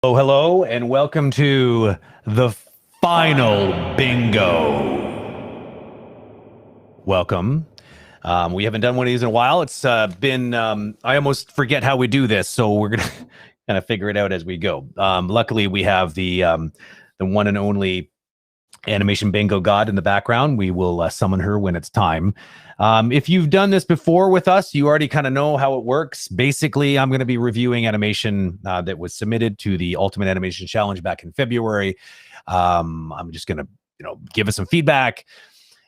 Hello, and welcome to the final bingo. Welcome. We haven't done one of these in a while. It's been, I almost forget how we do this, so we're going to kind of figure it out as we go. Luckily, we have the one and only animation bingo god in the background. We will summon her when it's time. If you've done this before with us, you already kind of know how it works. Basically, I'm going to be reviewing animation that was submitted to the Ultimate Animation Challenge back in February. I'm just going to, give us some feedback.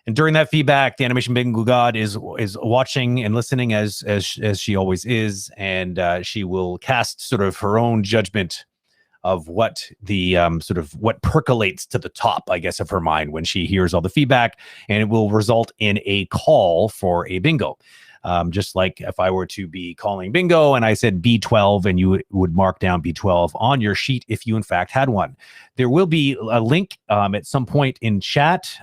And during that feedback, the animation bingo god is watching and listening as she always is, and she will cast sort of her own judgment of what the what percolates to the top, I guess, of her mind when she hears all the feedback, and it will result in a call for a bingo. Just like if I were to be calling bingo and I said B12, and you would mark down B12 on your sheet if you in fact had one. There will be a link at some point in chat.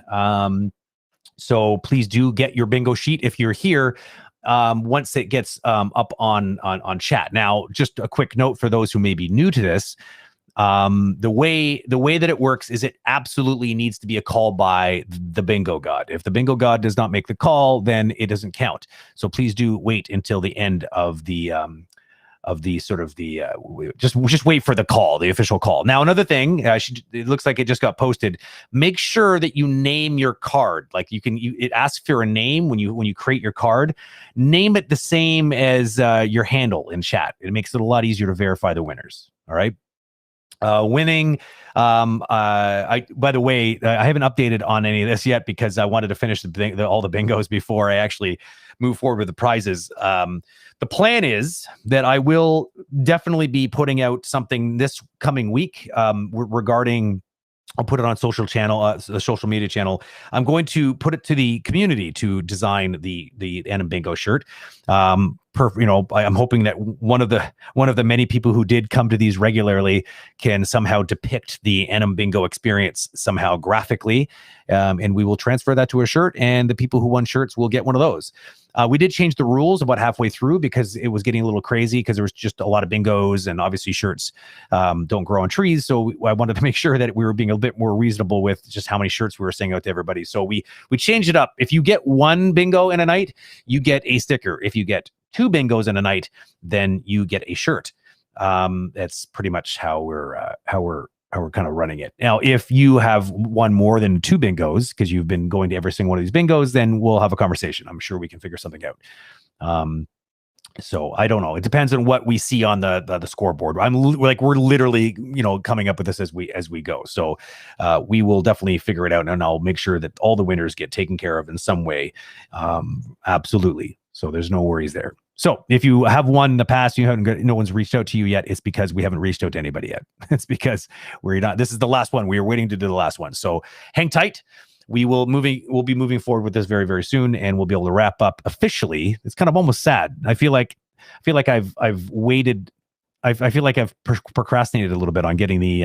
So please do get your bingo sheet if you're here. Once it gets up on chat. Now, just a quick note for those who may be new to this. The way that it works is it absolutely needs to be a call by the bingo god. If the bingo god does not make the call, then it doesn't count. So please do wait until the end of the just wait for the call, the official call. Now, another thing, it looks like it just got posted. Make sure that you name your card. Like it asks for a name when you create your card. Name it the same as your handle in chat. It makes it a lot easier to verify the winners. All right. Winning. By the way, I haven't updated on any of this yet because I wanted to finish all the bingos before I actually move forward with the prizes. The plan is that I will definitely be putting out something this coming week regarding. I'll put it on the social media channel. I'm going to put it to the community to design the Anim Bingo shirt. I'm hoping that one of the many people who did come to these regularly can somehow depict the Anim Bingo experience somehow graphically, and we will transfer that to a shirt. And the people who won shirts will get one of those. We did change the rules about halfway through because it was getting a little crazy because there was just a lot of bingos, and obviously shirts don't grow on trees. So I wanted to make sure that we were being a bit more reasonable with just how many shirts we were sending out to everybody. So we changed it up. If you get one bingo in a night, you get a sticker. If you get two bingos in a night, then you get a shirt. That's pretty much how we're kind of running it. Now, if you have won more than two bingos because you've been going to every single one of these bingos, then we'll have a conversation. I'm sure we can figure something out. So I don't know. It depends on what we see on the scoreboard. We're literally, coming up with this as we go. So we will definitely figure it out, and I'll make sure that all the winners get taken care of in some way. Absolutely. So there's no worries there. So if you have won in the past, no one's reached out to you yet. It's because we haven't reached out to anybody yet. It's because we're not. This is the last one. We are waiting to do the last one. So hang tight. We'll be moving forward with this very, very soon, and we'll be able to wrap up officially. It's kind of almost sad. I feel like I've waited. I feel like I've procrastinated a little bit on getting the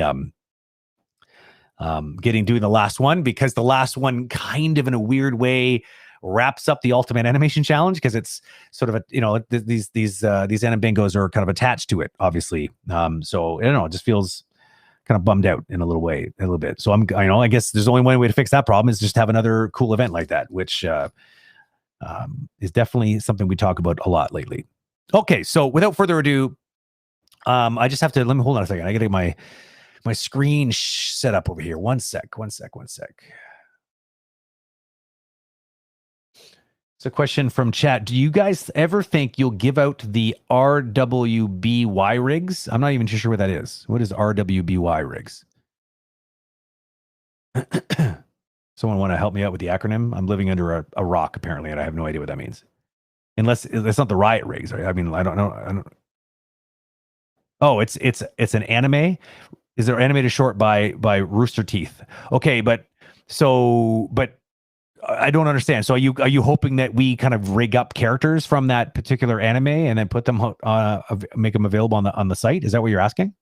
doing the last one, because the last one kind of in a weird way wraps up the Ultimate Animation Challenge, because it's sort of these Anim Bingos are kind of attached to it, obviously. So I don't know. It just feels kind of bummed out in a little bit. So I guess there's only one way to fix that problem, is just have another cool event like that, which is definitely something we talk about a lot lately. Okay, so without further ado, I just have to, let me hold on a second. I got to get my screen set up over here. One sec. It's a question from chat. Do you guys ever think you'll give out the RWBY rigs? I'm not even sure what that is. What is RWBY rigs? Someone want to help me out with the acronym? I'm living under a rock, apparently, and I have no idea what that means. Unless it's not the riot rigs, right? I mean, I don't know. Oh, it's an anime. Is there animated short by Rooster Teeth? Okay, but I don't understand. So are you hoping that we kind of rig up characters from that particular anime and then put them make them available on the site? Is that what you're asking?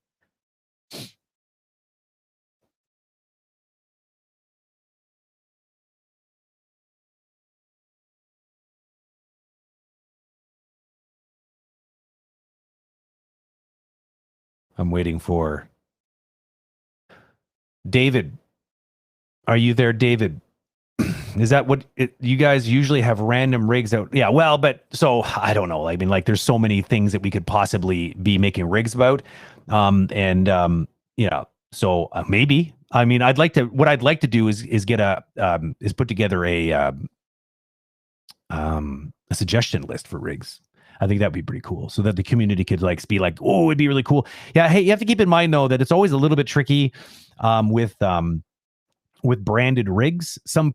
I'm waiting for David. Are you there, David? Is that what you guys usually have random rigs out? Yeah, well, but so I don't know. I mean, like, there's so many things that we could possibly be making rigs about. So maybe. I mean, what I'd like to do is get is put together a suggestion list for rigs. I think that'd be pretty cool, so that the community could be like, oh, it'd be really cool. Yeah. Hey, you have to keep in mind though that it's always a little bit tricky with branded rigs. Some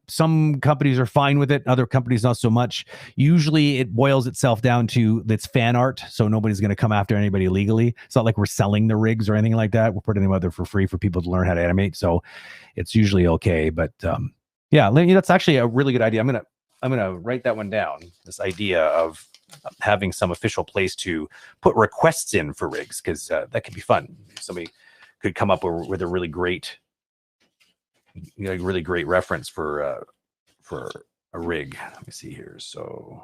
companies are fine with it, other companies not so much. Usually it boils itself down to it's fan art, so nobody's going to come after anybody illegally. It's not like we're selling the rigs or anything like that. We're putting them out there for free for people to learn how to animate, so it's usually okay. But yeah, that's actually a really good idea. I'm gonna write that one down, this idea of having some official place to put requests in for rigs, because that could be fun. Somebody could come up with a really great reference for a rig. Let me see here. So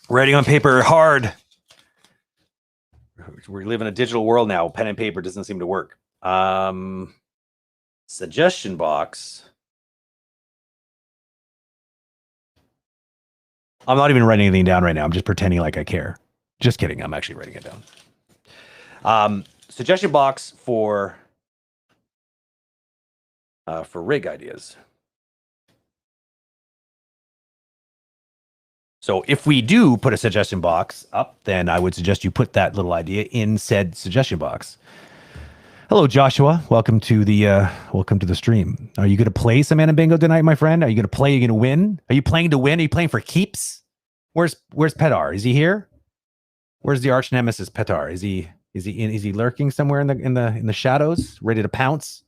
writing on paper hard. We live in a digital world now. Pen and paper doesn't seem to work. Suggestion box. I'm not even writing anything down right now. I'm just pretending like I care. Just kidding. I'm actually writing it down. Suggestion box for rig ideas. So if we do put a suggestion box up, then I would suggest you put that little idea in said suggestion box. Hello, Joshua. Welcome to the stream. Are you going to play some Anim Bingo tonight, my friend? Are you going to play? Are you going to win? Are you playing to win? Are you playing for keeps? Where's Petar? Is he here? Where's the arch nemesis Petar? Is he lurking somewhere in the shadows, ready to pounce?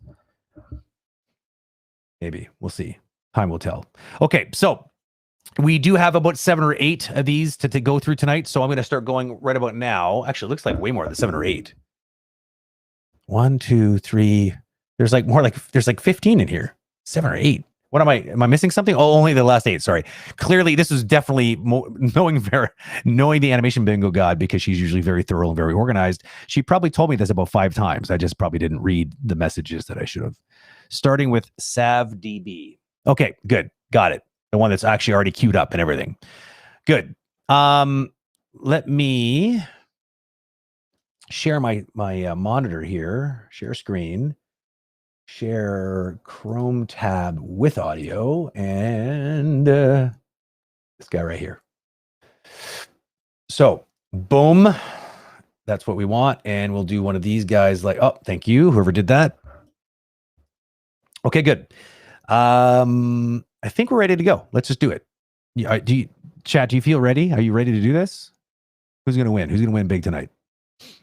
Maybe. We'll see. Time will tell. Okay, so we do have about 7 or 8 of these to go through tonight. So I'm going to start going right about now. Actually, it looks like way more than 7 or 8. 1, 2, 3. There's like 15 in here. 7 or 8. What am I missing something? Oh, only the last 8. Sorry. Clearly, this is definitely knowing the Animation Bingo God, because she's usually very thorough and very organized. She probably told me this about 5 times. I just probably didn't read the messages that I should have. Starting with SavDB. Okay, good. Got it. The one that's actually already queued up and everything. Good. Let me share my monitor here. Share screen. Share Chrome tab with audio, and This guy right here. So boom, that's what we want. And we'll do one of these guys like, oh, thank you, whoever did that. Okay, good. I think we're ready to go. Let's just do it. Chat, do you feel ready? Are you ready to do this? Who's going to win? Who's going to win big tonight?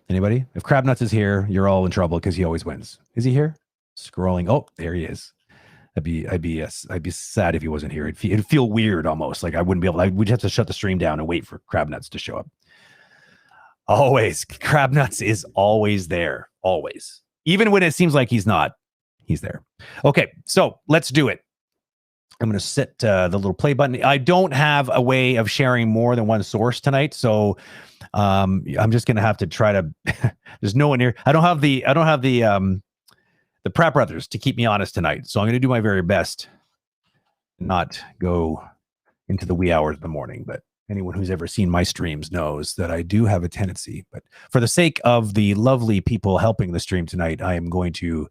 Anybody? If Crabnuts is here, you're all in trouble because he always wins. Is he here? Scrolling. Oh, there he is. I'd be sad if he wasn't here. It'd feel weird almost. Like I wouldn't be able. We'd have to shut the stream down and wait for Crabnuts to show up. Always, Crabnuts is always there. Always, even when it seems like he's not, he's there. Okay, so let's do it. I'm going to set the little play button. I don't have a way of sharing more than one source tonight, so I'm just going to have to try to. There's no one here. I don't have the Pratt brothers to keep me honest tonight, so I'm going to do my very best, not go into the wee hours of the morning. But anyone who's ever seen my streams knows that I do have a tendency. But for the sake of the lovely people helping the stream tonight, I am going to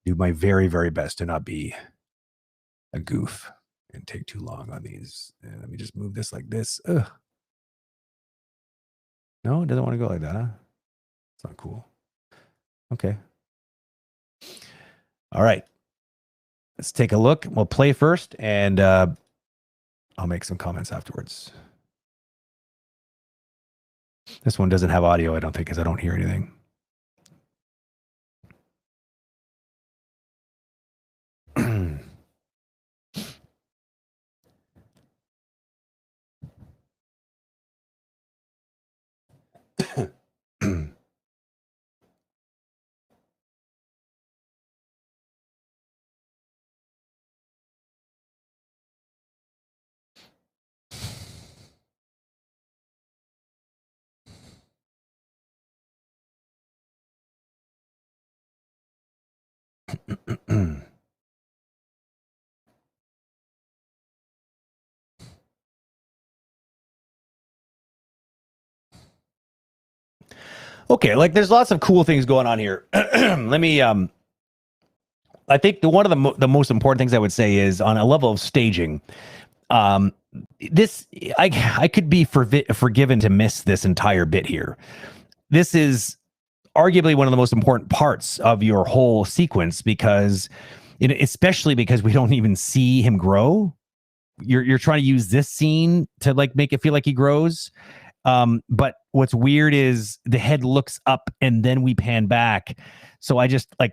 do my very, very best to not be a goof and take too long on these. And let me just move this like this. Ugh. No, it doesn't want to go like that, huh? It's not cool. Okay. All right. Let's take a look. We'll play first, and I'll make some comments afterwards. This one doesn't have audio, I don't think, because I don't hear anything. Okay, like there's lots of cool things going on here. Let me I think one of the most important things I would say is on a level of staging. This I could be forgiven to miss this entire bit here. This is arguably one of the most important parts of your whole sequence because, especially because we don't even see him grow. You're trying to use this scene to like make it feel like he grows. But what's weird is the head looks up and then we pan back. So I just I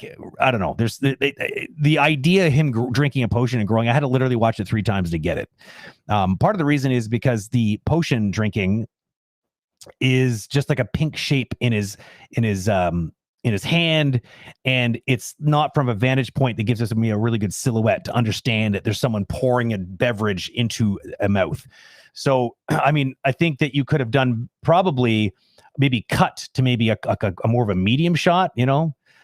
don't know. There's the idea of him drinking a potion and growing. I had to literally watch it 3 times to get it. Part of the reason is because the potion drinking is just like a pink shape in his hand, and it's not from a vantage point that gives us a really good silhouette to understand that there's someone pouring a beverage into a mouth. So, I mean, I think that you could have done probably maybe cut to maybe a more of a medium shot,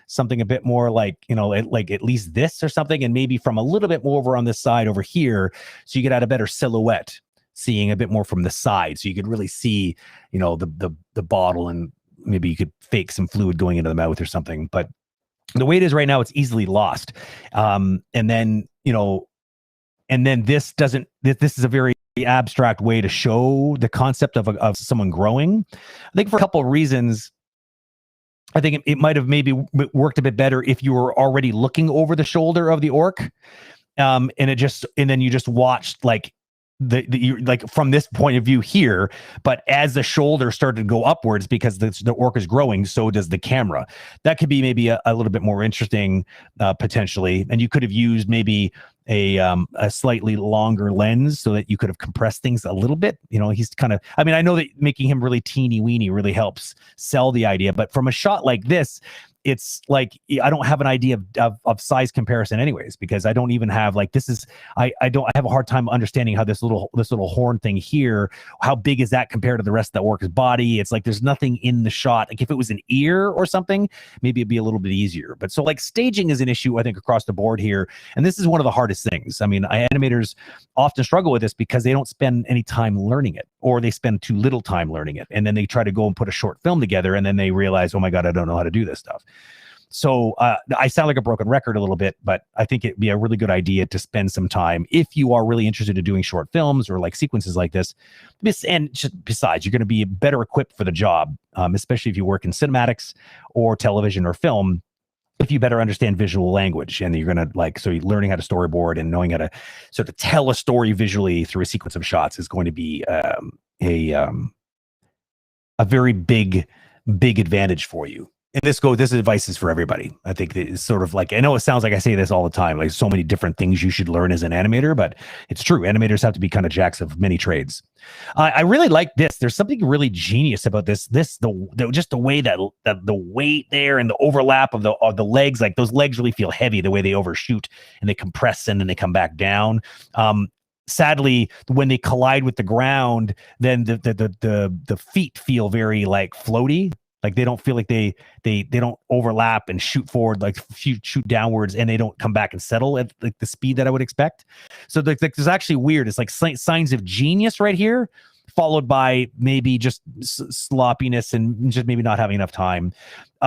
something a bit more like, like at least this or something, and maybe from a little bit more over on this side over here, so you could add a better silhouette, seeing a bit more from the side, so you could really see, the bottle, and maybe you could fake some fluid going into the mouth or something. But the way it is right now, it's easily lost. And then this is a very abstract way to show the concept of someone growing. I think for a couple of reasons, I think it might have maybe worked a bit better if you were already looking over the shoulder of the orc, and then you just watched like like from this point of view here, but as the shoulder started to go upwards because the orc is growing, so does the camera. That could be maybe a little bit more interesting, potentially. And you could have used maybe a slightly longer lens so that you could have compressed things a little bit. He's kind of, I mean, I know that making him really teeny weeny really helps sell the idea, but from a shot like this, it's like I don't have an idea of size comparison anyways, because I don't even have like I have a hard time understanding how this little horn thing here, how big is that compared to the rest of the orc's body. It's like there's nothing in the shot. Like if it was an ear or something, maybe it'd be a little bit easier. But so like staging is an issue, I think, across the board here, and this is one of the hardest things. I mean, animators often struggle with this because they don't spend any time learning it, or they spend too little time learning it, and then they try to go and put a short film together, and then they realize, oh my god, I don't know how to do this stuff. So I sound like a broken record a little bit, but I think it'd be a really good idea to spend some time if you are really interested in doing short films or like sequences like this. And just, besides, you're going to be better equipped for the job, especially if you work in cinematics or television or film. If you better understand visual language, and you're going to so learning how to storyboard and knowing how to sort of tell a story visually through a sequence of shots is going to be a very big advantage for you. And this advice is for everybody. I think that it's sort of like, I know it sounds like I say this all the time, like so many different things you should learn as an animator, but it's true. Animators have to be kind of jacks of many trades. I really like this. There's something really genius about this. Just the way that the weight there and the overlap of the legs, like those legs really feel heavy the way they overshoot and they compress and then they come back down. Sadly, when they collide with the ground, then the feet feel very like floaty. Like they don't feel like they don't overlap and shoot forward, like shoot downwards, and they don't come back and settle at like the speed that I would expect. So there's actually weird. It's like signs of genius right here, followed by maybe just sloppiness and just maybe not having enough time.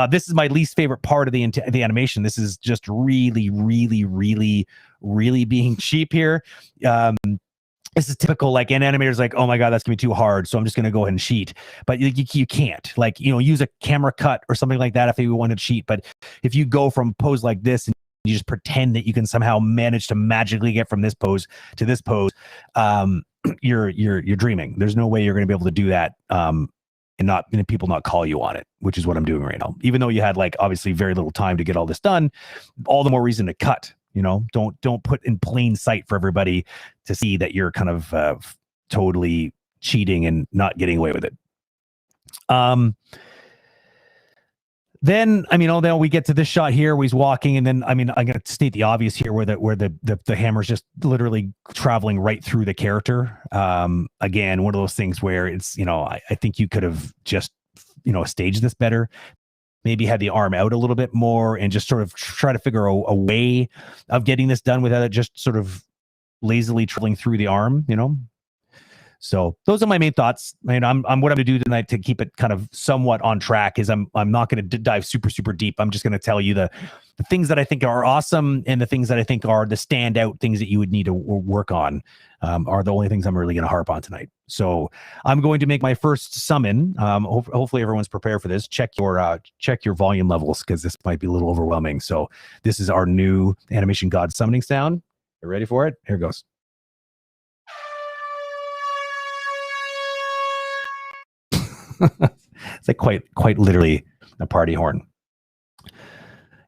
This is my least favorite part of the animation. This is just really, really, really, really being cheap here. This is typical, like an animator's like, oh my God, that's gonna be too hard, so I'm just gonna go ahead and cheat. But you can't, like, use a camera cut or something like that if you want to cheat. But if you go from pose like this and you just pretend that you can somehow manage to magically get from this pose to this pose, you're dreaming. There's no way you're gonna be able to do that, and people not call you on it, which is what I'm doing right now. Even though you had like obviously very little time to get all this done, all the more reason to cut. Don't put in plain sight for everybody to see that you're kind of totally cheating and not getting away with it. Then we get to this shot here where he's walking, and then I'm going to state the obvious here, where the hammer's just literally traveling right through the character. Again, one of those things where it's I think you could have just staged this better. Maybe had the arm out a little bit more and just sort of try to figure a way of getting this done without it just sort of lazily traveling through the arm, So those are my main thoughts. I'm what I'm going to do tonight to keep it kind of somewhat on track is I'm not going to dive super, super deep. I'm just going to tell you the things that I think are awesome and the things that I think are the standout things that you would need to work on are the only things I'm really going to harp on tonight. So I'm going to make my first summon. Hopefully everyone's prepared for this. Check your volume levels, because this might be a little overwhelming. So this is our new Animation God summoning sound. You ready for it? Here it goes. It's like quite literally a party horn.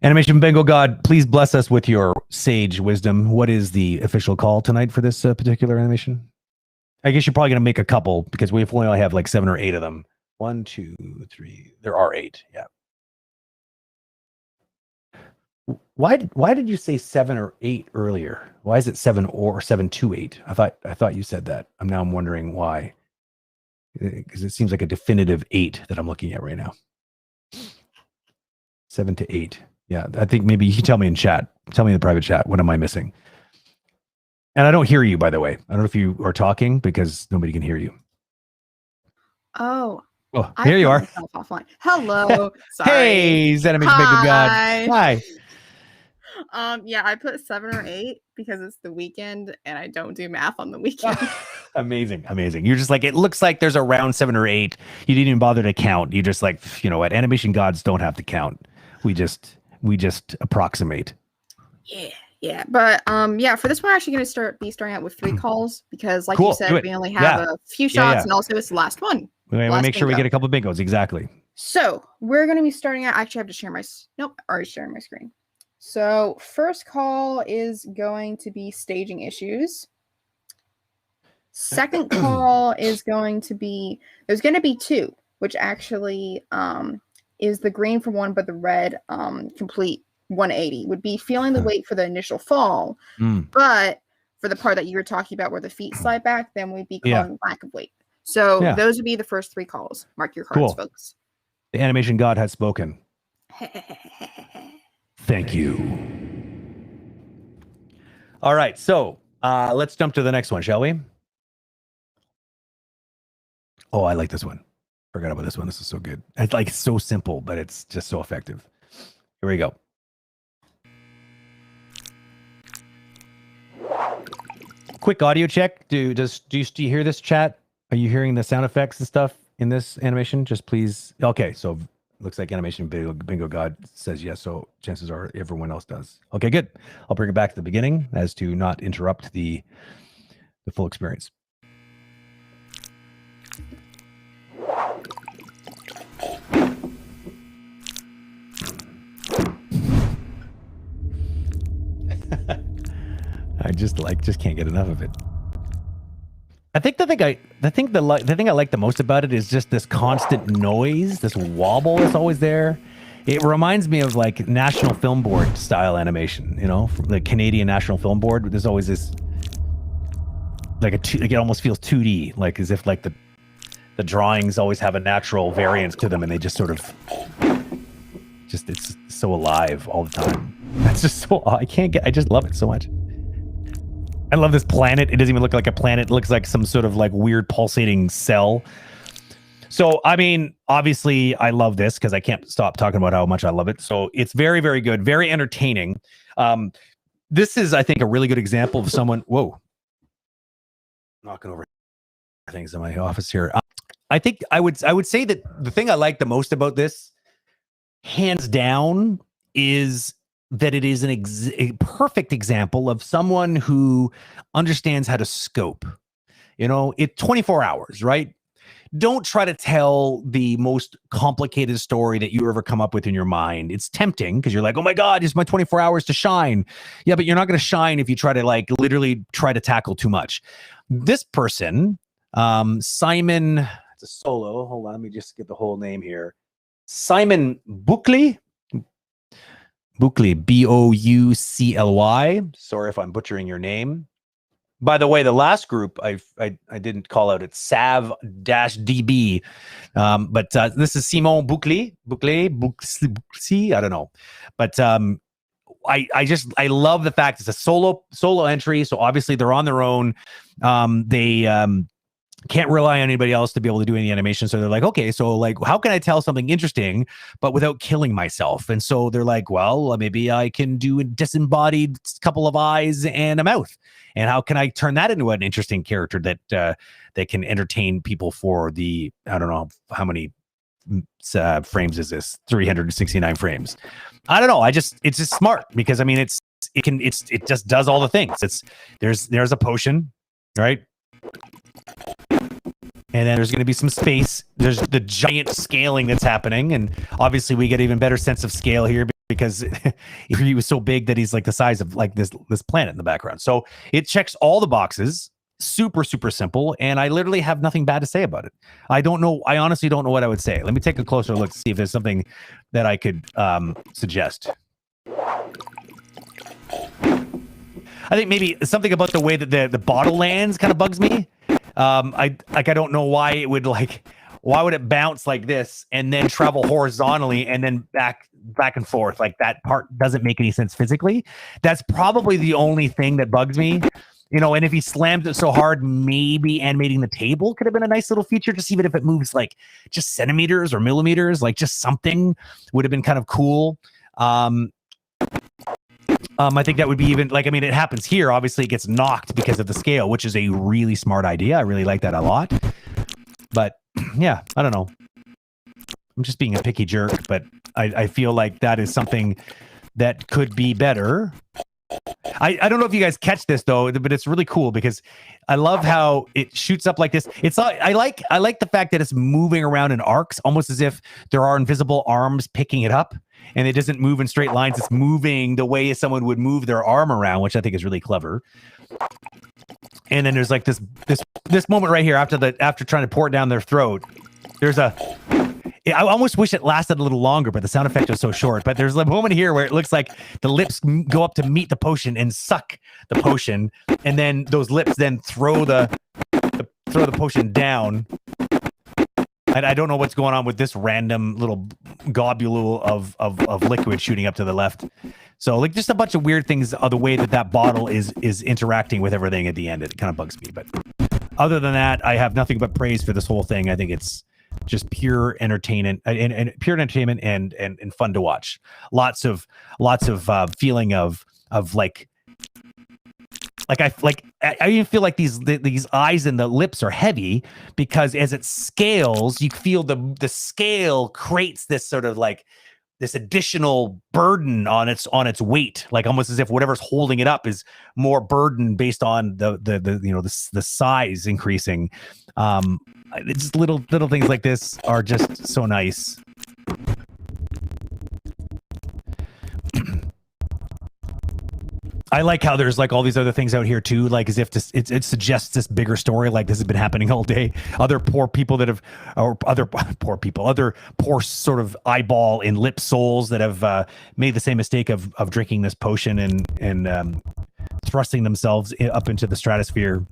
Animation Bingo God, please bless us with your sage wisdom. What is the official call tonight for this particular animation? I guess you're probably going to make a couple, because we only have like 7 or 8 of them. 1, 2, 3. There are 8. Yeah. Why did you say 7 or 8 earlier? Why is it 7 or 7 to 8? I thought you said that. I'm wondering why. Because it seems like a definitive 8 that I'm looking at right now. 7 to 8. Yeah, I think maybe you can tell me in chat. Tell me in the private chat. What am I missing? And I don't hear you, by the way. I don't know if you are talking, because nobody can hear you. Oh, here you are. Offline. Hello. Sorry. Hey, Animation Bingo God. Hi. Yeah, I put 7 or 8 because it's the weekend and I don't do math on the weekend. Amazing. You're just like, it looks like there's around 7 or 8. You didn't even bother to count. You just like, you know what? Animation gods don't have to count. We just approximate. Yeah. But yeah, for this one, we're actually going to be starting out with 3 calls, because like you said, we only have a few shots, and also it's the last one. We want to make sure we get a couple of bingos. Exactly. So we're going to be starting out. Actually, I have to share my. Nope, already sharing my screen. So first call is going to be staging issues. Second call is going to be, there's going to be 2, which actually is the green for one, but the red complete 180 would be feeling the weight for the initial fall. But for the part that you were talking about where the feet slide back, then we'd be calling lack of weight. So those would be the first 3 calls. Mark your cards, folks. The animation god has spoken. Thank you. All right, so let's jump to the next one, shall we? Oh, I like this one. Forgot about this one. This is so good. It's like so simple, but it's just so effective. Here we go. Quick audio check. Do you hear this, chat? Are you hearing the sound effects and stuff in this animation? Just please. Okay, so looks like Animation Bingo God says yes, so chances are everyone else does. Okay, good. I'll bring it back to the beginning as to not interrupt the full experience. I just can't get enough of it. I think the thing I like the most about it is just this constant noise, this wobble that's always there. It reminds me of like National Film Board style animation, you know, from the Canadian National Film Board. There's always this like it almost feels 2D, like as if like the drawings always have a natural variance to them, and they just sort of it's so alive all the time. That's just so I just love it so much. I love this planet. It doesn't even look like a planet. It looks like some sort of like weird pulsating cell. So, I mean, obviously I love this because I can't stop talking about how much I love it. So it's very, very good, very entertaining. This is, I think, a really good example of someone, whoa, knocking over things in my office here. I think I would say that the thing I like the most about this, hands down, is that it is a perfect example of someone who understands how to scope. You know, it's 24 hours, right? Don't try to tell the most complicated story that you ever come up with in your mind. It's tempting because you're like, oh my God, it's my 24 hours to shine. Yeah, but you're not going to shine if you try to like literally try to tackle too much. This person, Simon, it's a solo. Hold on, let me just get the whole name here. Simon Buckley. Buckley, Boucly. Sorry if I'm butchering your name. By the way, the last group I didn't call out. It's Sav-DB, but this is Simon Buckley. I don't know, but I love the fact it's a solo entry. So obviously they're on their own. They can't rely on anybody else to be able to do any animation. So they're like, okay, so like, how can I tell something interesting, but without killing myself? And so they're like, well, maybe I can do a disembodied couple of eyes and a mouth. And how can I turn that into an interesting character that can entertain people for the, I don't know how many frames is this? 369 frames. I don't know. It's just smart because I mean, it just does all the things. There's a potion, right? And then there's going to be some space. There's the giant scaling that's happening. And obviously we get even better sense of scale here because he was so big that he's like the size of like this planet in the background. So it checks all the boxes. Super, super simple. And I literally have nothing bad to say about it. I honestly don't know what I would say. Let me take a closer look to see if there's something that I could suggest. I think maybe something about the way that the bottle lands kind of bugs me. I don't know why it would why would it bounce like this and then travel horizontally and then back and forth? Like that part doesn't make any sense physically. That's probably the only thing that bugs me, you know. And if he slammed it so hard, maybe animating the table could have been a nice little feature, just even if it moves like just centimeters or millimeters, like just something would have been kind of cool. I think that would be even like, I mean, it happens here. Obviously, it gets knocked because of the scale, which is a really smart idea. I really like that a lot. But yeah, I don't know. I'm just being a picky jerk, but I feel like that is something that could be better. I don't know if you guys catch this though, but it's really cool because I love how it shoots up like this. I like the fact that it's moving around in arcs, almost as if there are invisible arms picking it up. And it doesn't move in straight lines. It's moving the way someone would move their arm around, which I think is really clever. And then there's like this moment right here after trying to pour it down their throat. I almost wish it lasted a little longer, but the sound effect was so short. But there's a moment here where it looks like the lips go up to meet the potion and suck the potion, and then those lips then throw the potion down. I don't know what's going on with this random little globule of liquid shooting up to the left. So like just a bunch of weird things of the way that bottle is interacting with everything at the end. It kind of bugs me. But other than that, I have nothing but praise for this whole thing. I think it's just pure entertainment and pure entertainment and fun to watch. Lots of feeling of I even feel like these eyes and the lips are heavy because as it scales, you feel the scale creates this sort of like this additional burden on its weight, like almost as if whatever's holding it up is more burden based on the size increasing. It's little things like this are just so nice. I like how there's like all these other things out here too, like as if it suggests this bigger story, like this has been happening all day. Other poor people that have, or other poor sort of eyeball and lip souls that have made the same mistake of drinking this potion and thrusting themselves up into the stratosphere.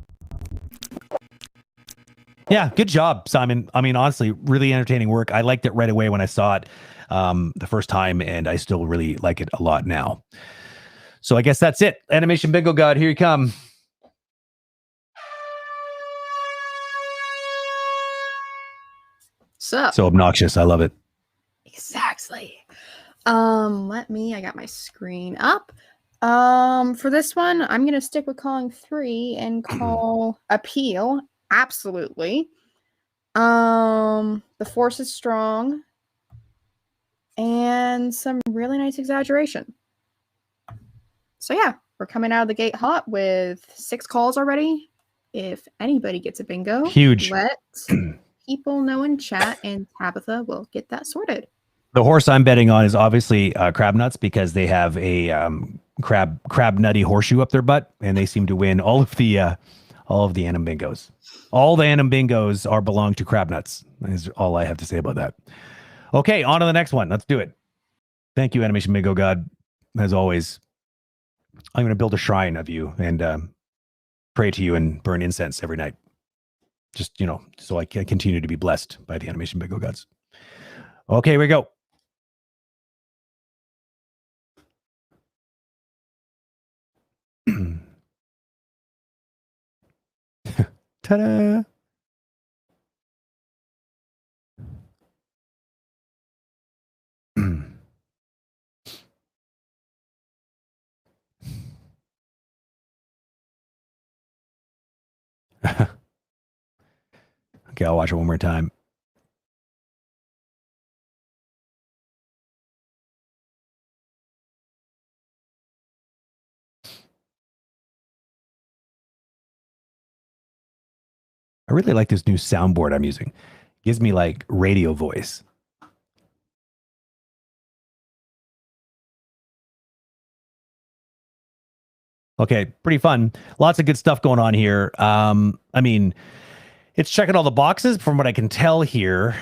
Yeah, good job, Simon. I mean, honestly, really entertaining work. I liked it right away when I saw it the first time, and I still really like it a lot now. So I guess that's it. Animation Bingo God, here you come. So obnoxious. I love it. Exactly. I got my screen up. For this one, I'm going to stick with calling 3 and call appeal. Absolutely. The force is strong and some really nice exaggeration. So yeah, we're coming out of the gate hot with 6 calls already. If anybody gets a bingo, huge. Let people know in chat, and Tabitha will get that sorted. The horse I'm betting on is obviously Crab Nuts because they have a crab nutty horseshoe up their butt, and they seem to win all of the Anim Bingos. All the Anim Bingos belong to Crab Nuts. Is all I have to say about that. Okay, on to the next one. Let's do it. Thank you, Animation Bingo God. As always, I'm going to build a shrine of you and pray to you and burn incense every night. Just, so I can continue to be blessed by the Animation Bingo Gods. Okay, here we go. Ta-da! Okay, I'll watch it one more time. I really like this new soundboard I'm using. It gives me like radio voice. Okay, pretty fun. Lots of good stuff going on here. I mean, it's checking all the boxes from what I can tell here.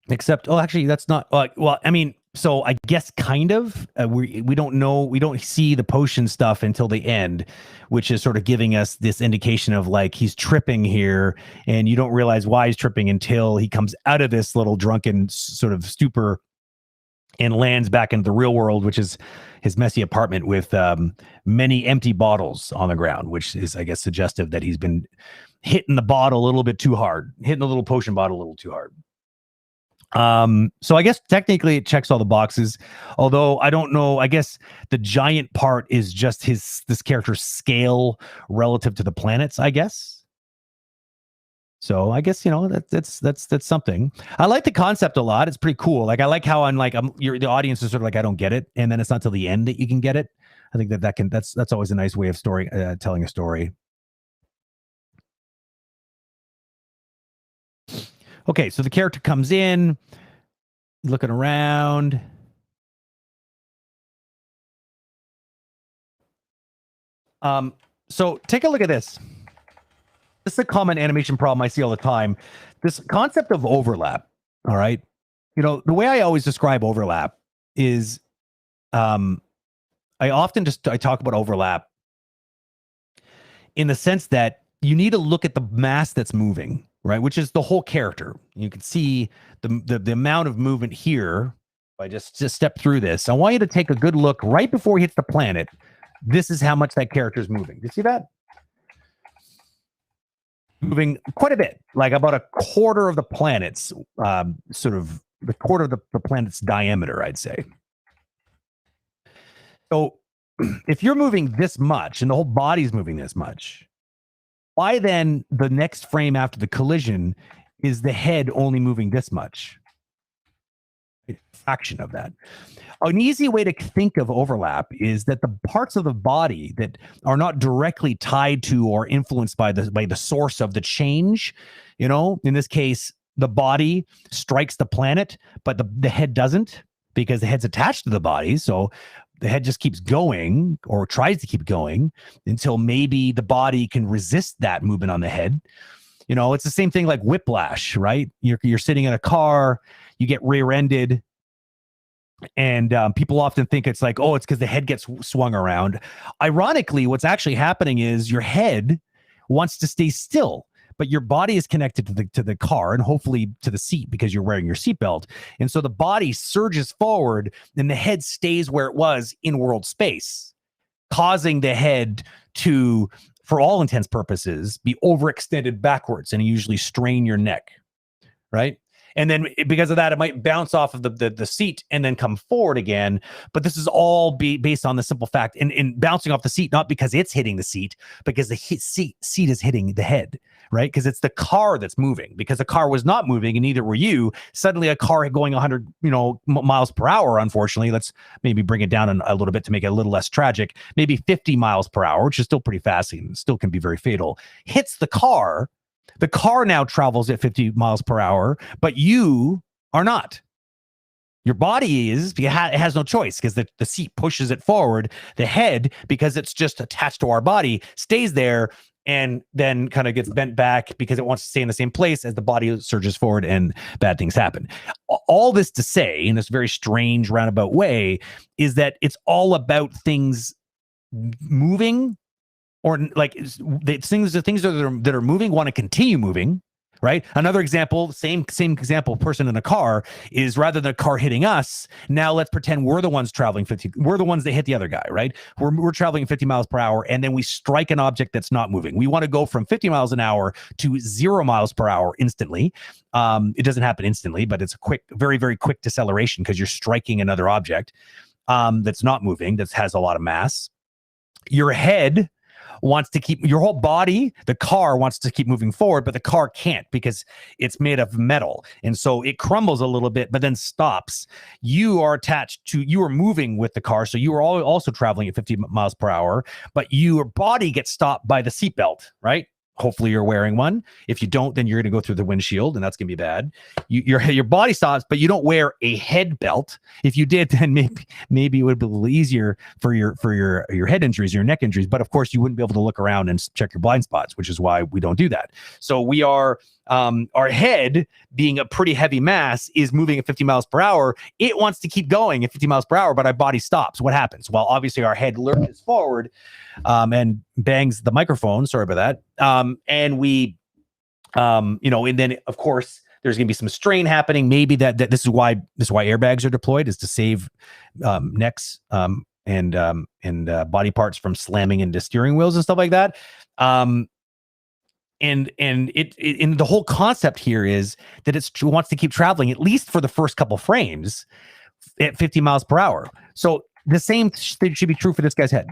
Except, actually, that's not. Well, I mean, so I guess kind of. We don't know. We don't see the potion stuff until the end, which is sort of giving us this indication of like he's tripping here, and you don't realize why he's tripping until he comes out of this little drunken sort of stupor and lands back into the real world, which is his messy apartment with many empty bottles on the ground, which is, I guess, suggestive that he's been hitting the bottle a little bit too hard, hitting the little potion bottle a little too hard. So I guess technically it checks all the boxes, although I don't know. I guess the giant part is just this character's scale relative to the planets, I guess. So I guess, that's something. I like the concept a lot. It's pretty cool. Like, I like how the audience is sort of like, I don't get it. And then it's not till the end that you can get it. I think that's always a nice way of telling a story. Okay. So the character comes in, looking around. So take a look at this. This is a common animation problem I see all the time. This concept of overlap. All right. The way I always describe overlap is I talk about overlap in the sense that you need to look at the mass that's moving, right? Which is the whole character. You can see the amount of movement here. If I just step through this, I want you to take a good look right before he hits the planet. This is how much that character is moving. Do you see that? moving quite a bit, like about a quarter of the planet's sort of the quarter of the planet's diameter, I'd say. So if you're moving this much and the whole body's moving this much, why then the next frame after the collision is the head only moving this much? A fraction of that. An easy way to think of overlap is that the parts of the body that are not directly tied to or influenced by the source of the change, in this case, the body strikes the planet, but the head doesn't, because the head's attached to the body. So the head just keeps going, or tries to keep going, until maybe the body can resist that movement on the head. It's the same thing like whiplash, right? You're sitting in a car, you get rear-ended, and people often think it's like, oh, it's because the head gets swung around. Ironically, what's actually happening is your head wants to stay still, but your body is connected to the car and hopefully to the seat because you're wearing your seatbelt. And so the body surges forward and the head stays where it was in world space, causing the head to, for all intents purposes, be overextended backwards and usually strain your neck, right? And then because of that, it might bounce off of the seat and then come forward again. But this is all based on the simple fact in bouncing off the seat, not because it's hitting the seat, because the seat is hitting the head, right? Because it's the car that's moving. Because the car was not moving and neither were you. Suddenly a car going 100 miles per hour, unfortunately, let's maybe bring it down a little bit to make it a little less tragic, maybe 50 miles per hour, which is still pretty fast and still can be very fatal, hits the car. The car now travels at 50 miles per hour, but you are not. Your body is, it has no choice because the seat pushes it forward. The head, because it's just attached to our body, stays there and then kind of gets bent back because it wants to stay in the same place as the body surges forward and bad things happen. All this to say, in this very strange roundabout way, is that it's all about things moving, or like the things that are moving want to continue moving, right? Another example, same example, person in a car is, rather than a car hitting us, now let's pretend we're the ones traveling 50. We're the ones that hit the other guy, right? We're traveling 50 miles per hour, and then we strike an object that's not moving. We want to go from 50 miles an hour to 0 miles per hour instantly. It doesn't happen instantly, but it's a quick, very, very quick deceleration because you're striking another object that's not moving, that has a lot of mass. Your head wants to keep, your whole body, the car wants to keep moving forward, but the car can't because it's made of metal. And so it crumbles a little bit, but then stops. You are moving with the car. So you are also traveling at 50 miles per hour, but your body gets stopped by the seatbelt, right? Hopefully you're wearing one. If you don't, then you're going to go through the windshield, and that's going to be bad. Your body stops, but you don't wear a head belt. If you did, then maybe it would be a little easier for your head injuries, your neck injuries. But of course, you wouldn't be able to look around and check your blind spots, which is why we don't do that. So we are our head, being a pretty heavy mass, is moving at 50 miles per hour. It wants to keep going at 50 miles per hour, but our body stops. What happens? Well, obviously our head lurches forward and bangs the microphone. Sorry about that. And we, and then of course there's going to be some strain happening. Maybe that this is why airbags are deployed, is to save necks and body parts from slamming into steering wheels and stuff like that. And the whole concept here is that it wants to keep traveling, at least for the first couple frames, at 50 miles per hour. So the same thing should be true for this guy's head.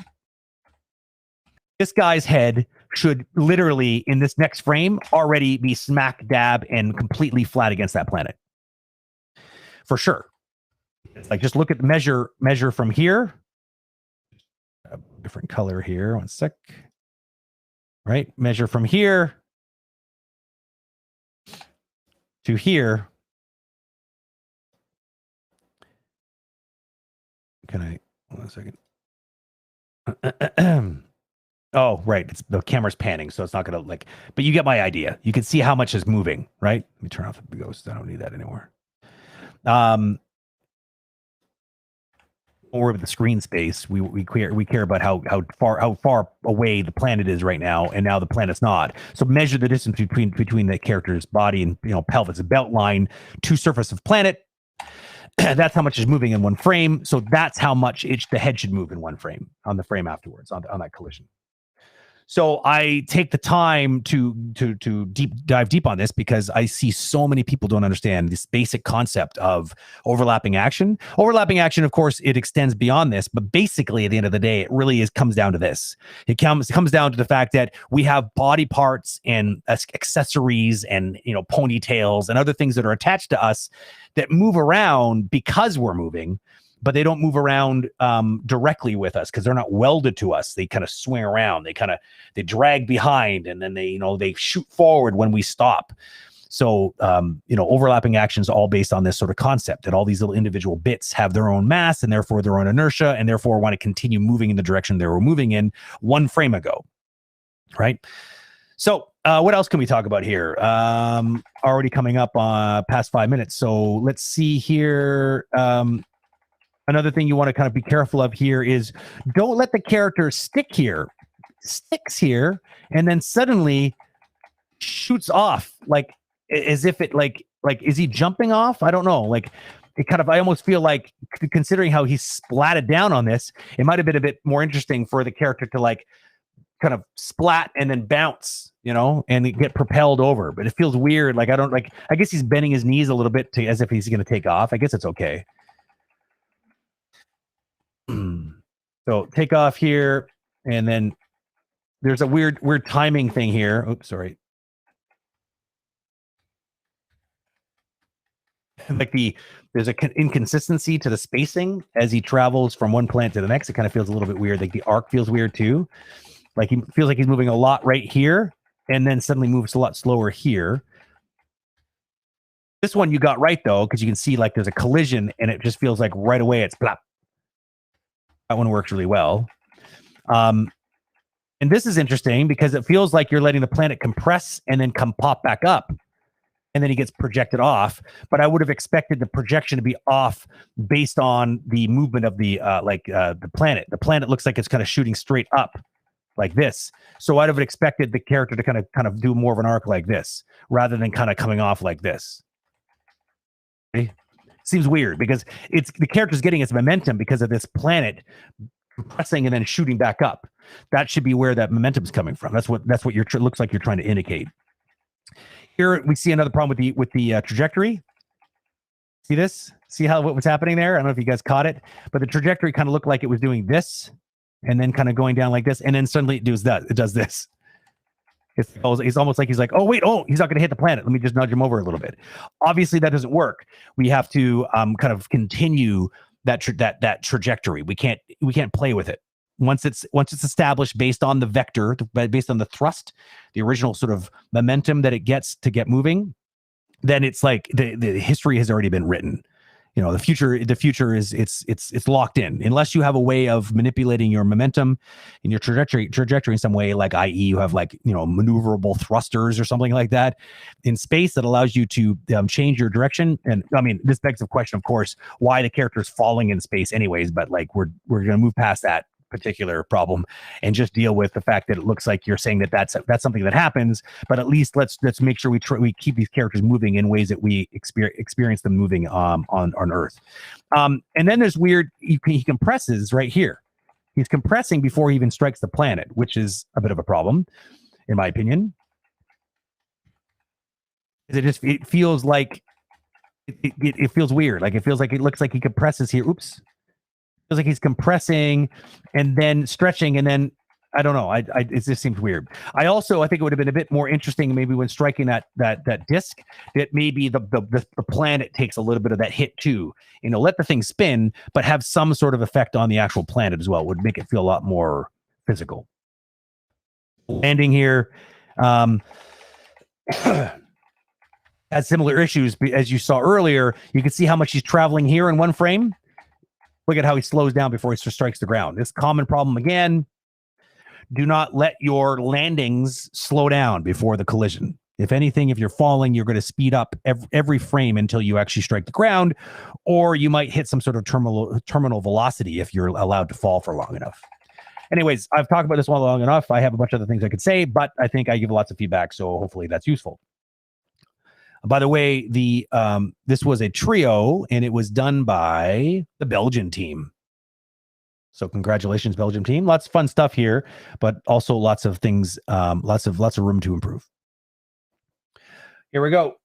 This guy's head should literally, in this next frame, already be smack dab and completely flat against that planet. For sure. It's like, just look at the measure from here. A different color here. One sec. Right? Measure from here to here. Can I, 1 second. Oh, right. The camera's panning, so it's not going to but you get my idea. You can see how much is moving, right? Let me turn off the ghost. I don't need that anymore. Don't worry about the screen space. We care about how far away the planet is right now, and now the planet's not. So measure the distance between the character's body and pelvis, a belt line to surface of planet. That's how much is moving in one frame. So that's how much the head should move in one frame, on the frame afterwards, on that collision. So I take the time to dive deep on this because I see so many people don't understand this basic concept of overlapping action. Overlapping action, of course, it extends beyond this, but basically at the end of the day, it really comes down to this. It comes down to the fact that we have body parts and accessories and ponytails and other things that are attached to us that move around because we're moving, but they don't move around directly with us because they're not welded to us. They kind of swing around. They drag behind, and then they shoot forward when we stop. So, overlapping actions all based on this sort of concept that all these little individual bits have their own mass and therefore their own inertia and therefore want to continue moving in the direction they were moving in one frame ago. Right. So what else can we talk about here? Already coming up past 5 minutes. So let's see here. Another thing you want to kind of be careful of here is don't let the character sticks here, and then suddenly shoots off like as if it like is he jumping off? I don't know. Like it kind of, I almost feel like considering how he splatted down on this, it might have been a bit more interesting for the character to like kind of splat and then bounce, and get propelled over. But it feels weird. Like I guess he's bending his knees a little bit as if he's going to take off. I guess it's okay. So take off here, and then there's a weird timing thing here. Oops, sorry. Like there's an inconsistency to the spacing as he travels from one planet to the next. It kind of feels a little bit weird. Like the arc feels weird too. Like he feels like he's moving a lot right here, and then suddenly moves a lot slower here. This one you got right though, because you can see like there's a collision, and it just feels like right away it's plop. That one works really well. And this is interesting because it feels like you're letting the planet compress and then come pop back up. And then he gets projected off. But I would have expected the projection to be off based on the movement of the planet. The planet looks like it's kind of shooting straight up like this. So I'd have expected the character to kind of do more of an arc like this rather than kind of coming off like this. Okay? Seems weird because the character's getting its momentum because of this planet compressing and then shooting back up. That should be where that momentum is coming from. That's what looks like you're trying to indicate. Here we see another problem with the trajectory. See this? See what was happening there? I don't know if you guys caught it, but the trajectory kind of looked like it was doing this and then kind of going down like this, and then suddenly it does this. It's almost like he's like, he's not going to hit the planet. Let me just nudge him over a little bit. Obviously, that doesn't work. We have to kind of continue that trajectory. We can't play with it. Once it's established based on the vector, based on the thrust, the original sort of momentum that it gets to get moving, then it's like the history has already been written. The future is it's locked in unless you have a way of manipulating your momentum in your trajectory in some way, like i.e. you have maneuverable thrusters or something like that in space that allows you to change your direction. And I mean, this begs the question, of course, why the character is falling in space anyways, but like we're going to move past that particular problem and just deal with the fact that it looks like you're saying that's something that happens, but at least let's make sure we keep these characters moving in ways that we experience them moving on Earth. And then there's weird, he compresses right here. He's compressing before he even strikes the planet, which is a bit of a problem in my opinion. It feels like it feels weird. Like it feels like it looks like he compresses here. Oops. Feels like he's compressing and then stretching, and then I don't know. It just seems weird. I think it would have been a bit more interesting maybe when striking that disc, that maybe the planet takes a little bit of that hit too. Let the thing spin, but have some sort of effect on the actual planet as well. It would make it feel a lot more physical. Landing here has similar issues as you saw earlier. You can see how much he's traveling here in one frame. Look at how he slows down before he strikes the ground. This common problem again. Do not let your landings slow down before the collision. If anything, if you're falling, you're going to speed up every frame until you actually strike the ground, or you might hit some sort of terminal velocity if you're allowed to fall for long enough. Anyways, I've talked about this one long enough. I have a bunch of other things I could say, but I think I give lots of feedback, so hopefully that's useful. By the way, this was a trio, and it was done by the Belgian team. So congratulations, Belgium team. Lots of fun stuff here, but also lots of things, lots of room to improve. Here we go.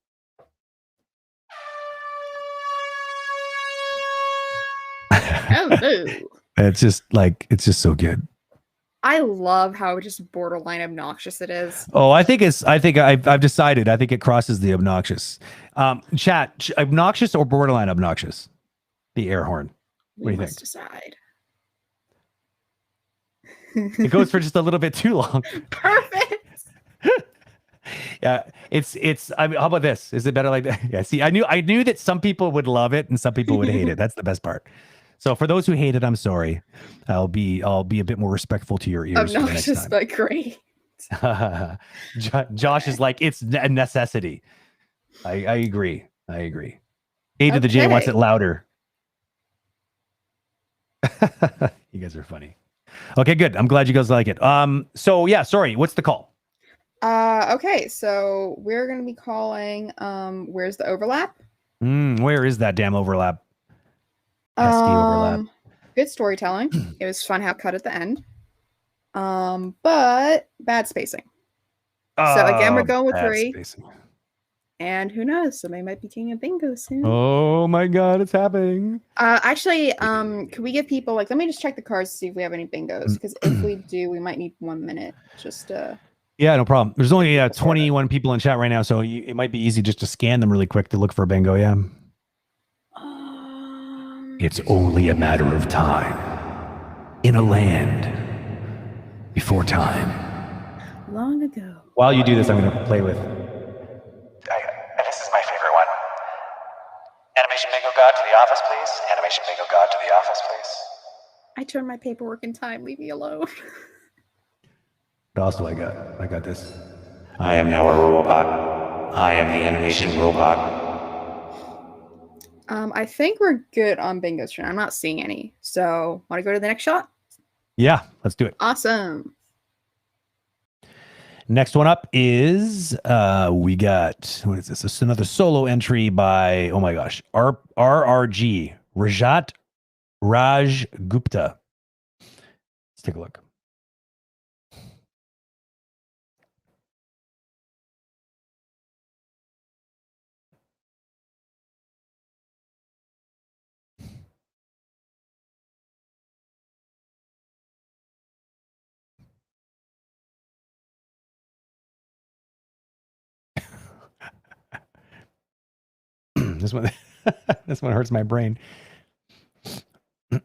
Oh, boo. It's just so good. I love how just borderline obnoxious it is. Oh, I've decided. I think it crosses the obnoxious. Chat, obnoxious or borderline obnoxious? The air horn. What do you think? Decide. It goes for just a little bit too long. Perfect. Yeah, I mean, how about this? Is it better like that? Yeah, see, I knew that some people would love it and some people would hate it. That's the best part. So for those who hate it, I'm sorry. I'll be a bit more respectful to your ears. Obnoxious but great. Josh is like, it's a necessity. I agree. A to the J wants it louder. You guys are funny. Okay, good. I'm glad you guys like it. So yeah, sorry. What's the call? Okay, so we're gonna be calling where's the overlap? Where is that damn overlap? Pesky overlap. Good storytelling. It was fun how cut at the end. But bad spacing. So again, we're going with 3. Spacing. And who knows? Somebody might be king of bingo soon. Oh my god, it's happening. Actually, can we give people let me just check the cards to see if we have any bingos? Because if we do, we might need 1 minute. Just yeah, no problem. There's only 21 people in chat right now, so it might be easy just to scan them really quick to look for a bingo. Yeah. It's only a matter of time in a land before time. Long ago. While you do this, I'm going to play with. This is my favorite one. Animation Bingo God to the office, please. Animation Bingo God to the office, please. I turned my paperwork in time. Leave me alone. What else do I got? I got this. I am now a robot. I am the animation robot. I think we're good on bingos for now. I'm not seeing any. So, want to go to the next shot? Yeah, let's do it. Awesome. Next one up is we got, what is this? This is another solo entry by, oh my gosh, RRG, Raj Gupta. Let's take a look. This one, this one hurts my brain. I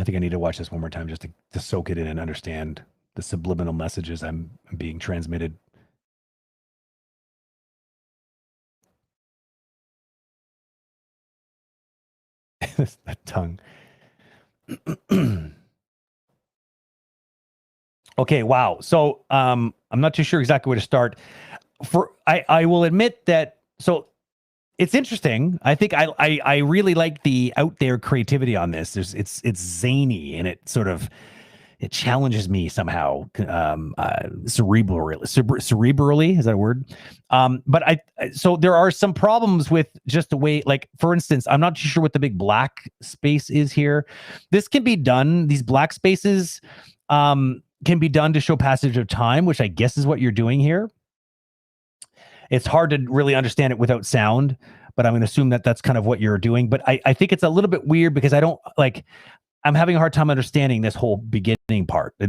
think I need to watch this one more time just to soak it in and understand the subliminal messages I'm being transmitted. That tongue. Okay, wow. So I'm not too sure exactly where to start. I will admit that, so it's interesting. I think I really like the out there creativity on this. It's zany and it challenges me somehow, cerebrally, is that a word? But so there are some problems with just the way, like, for instance, I'm not too sure what the big black space is here. This can be done, these black spaces can be done to show passage of time, which I guess is what you're doing here. It's hard to really understand it without sound, but I'm going to assume that that's kind of what you're doing. But I think it's a little bit weird because I'm having a hard time understanding this whole beginning part. I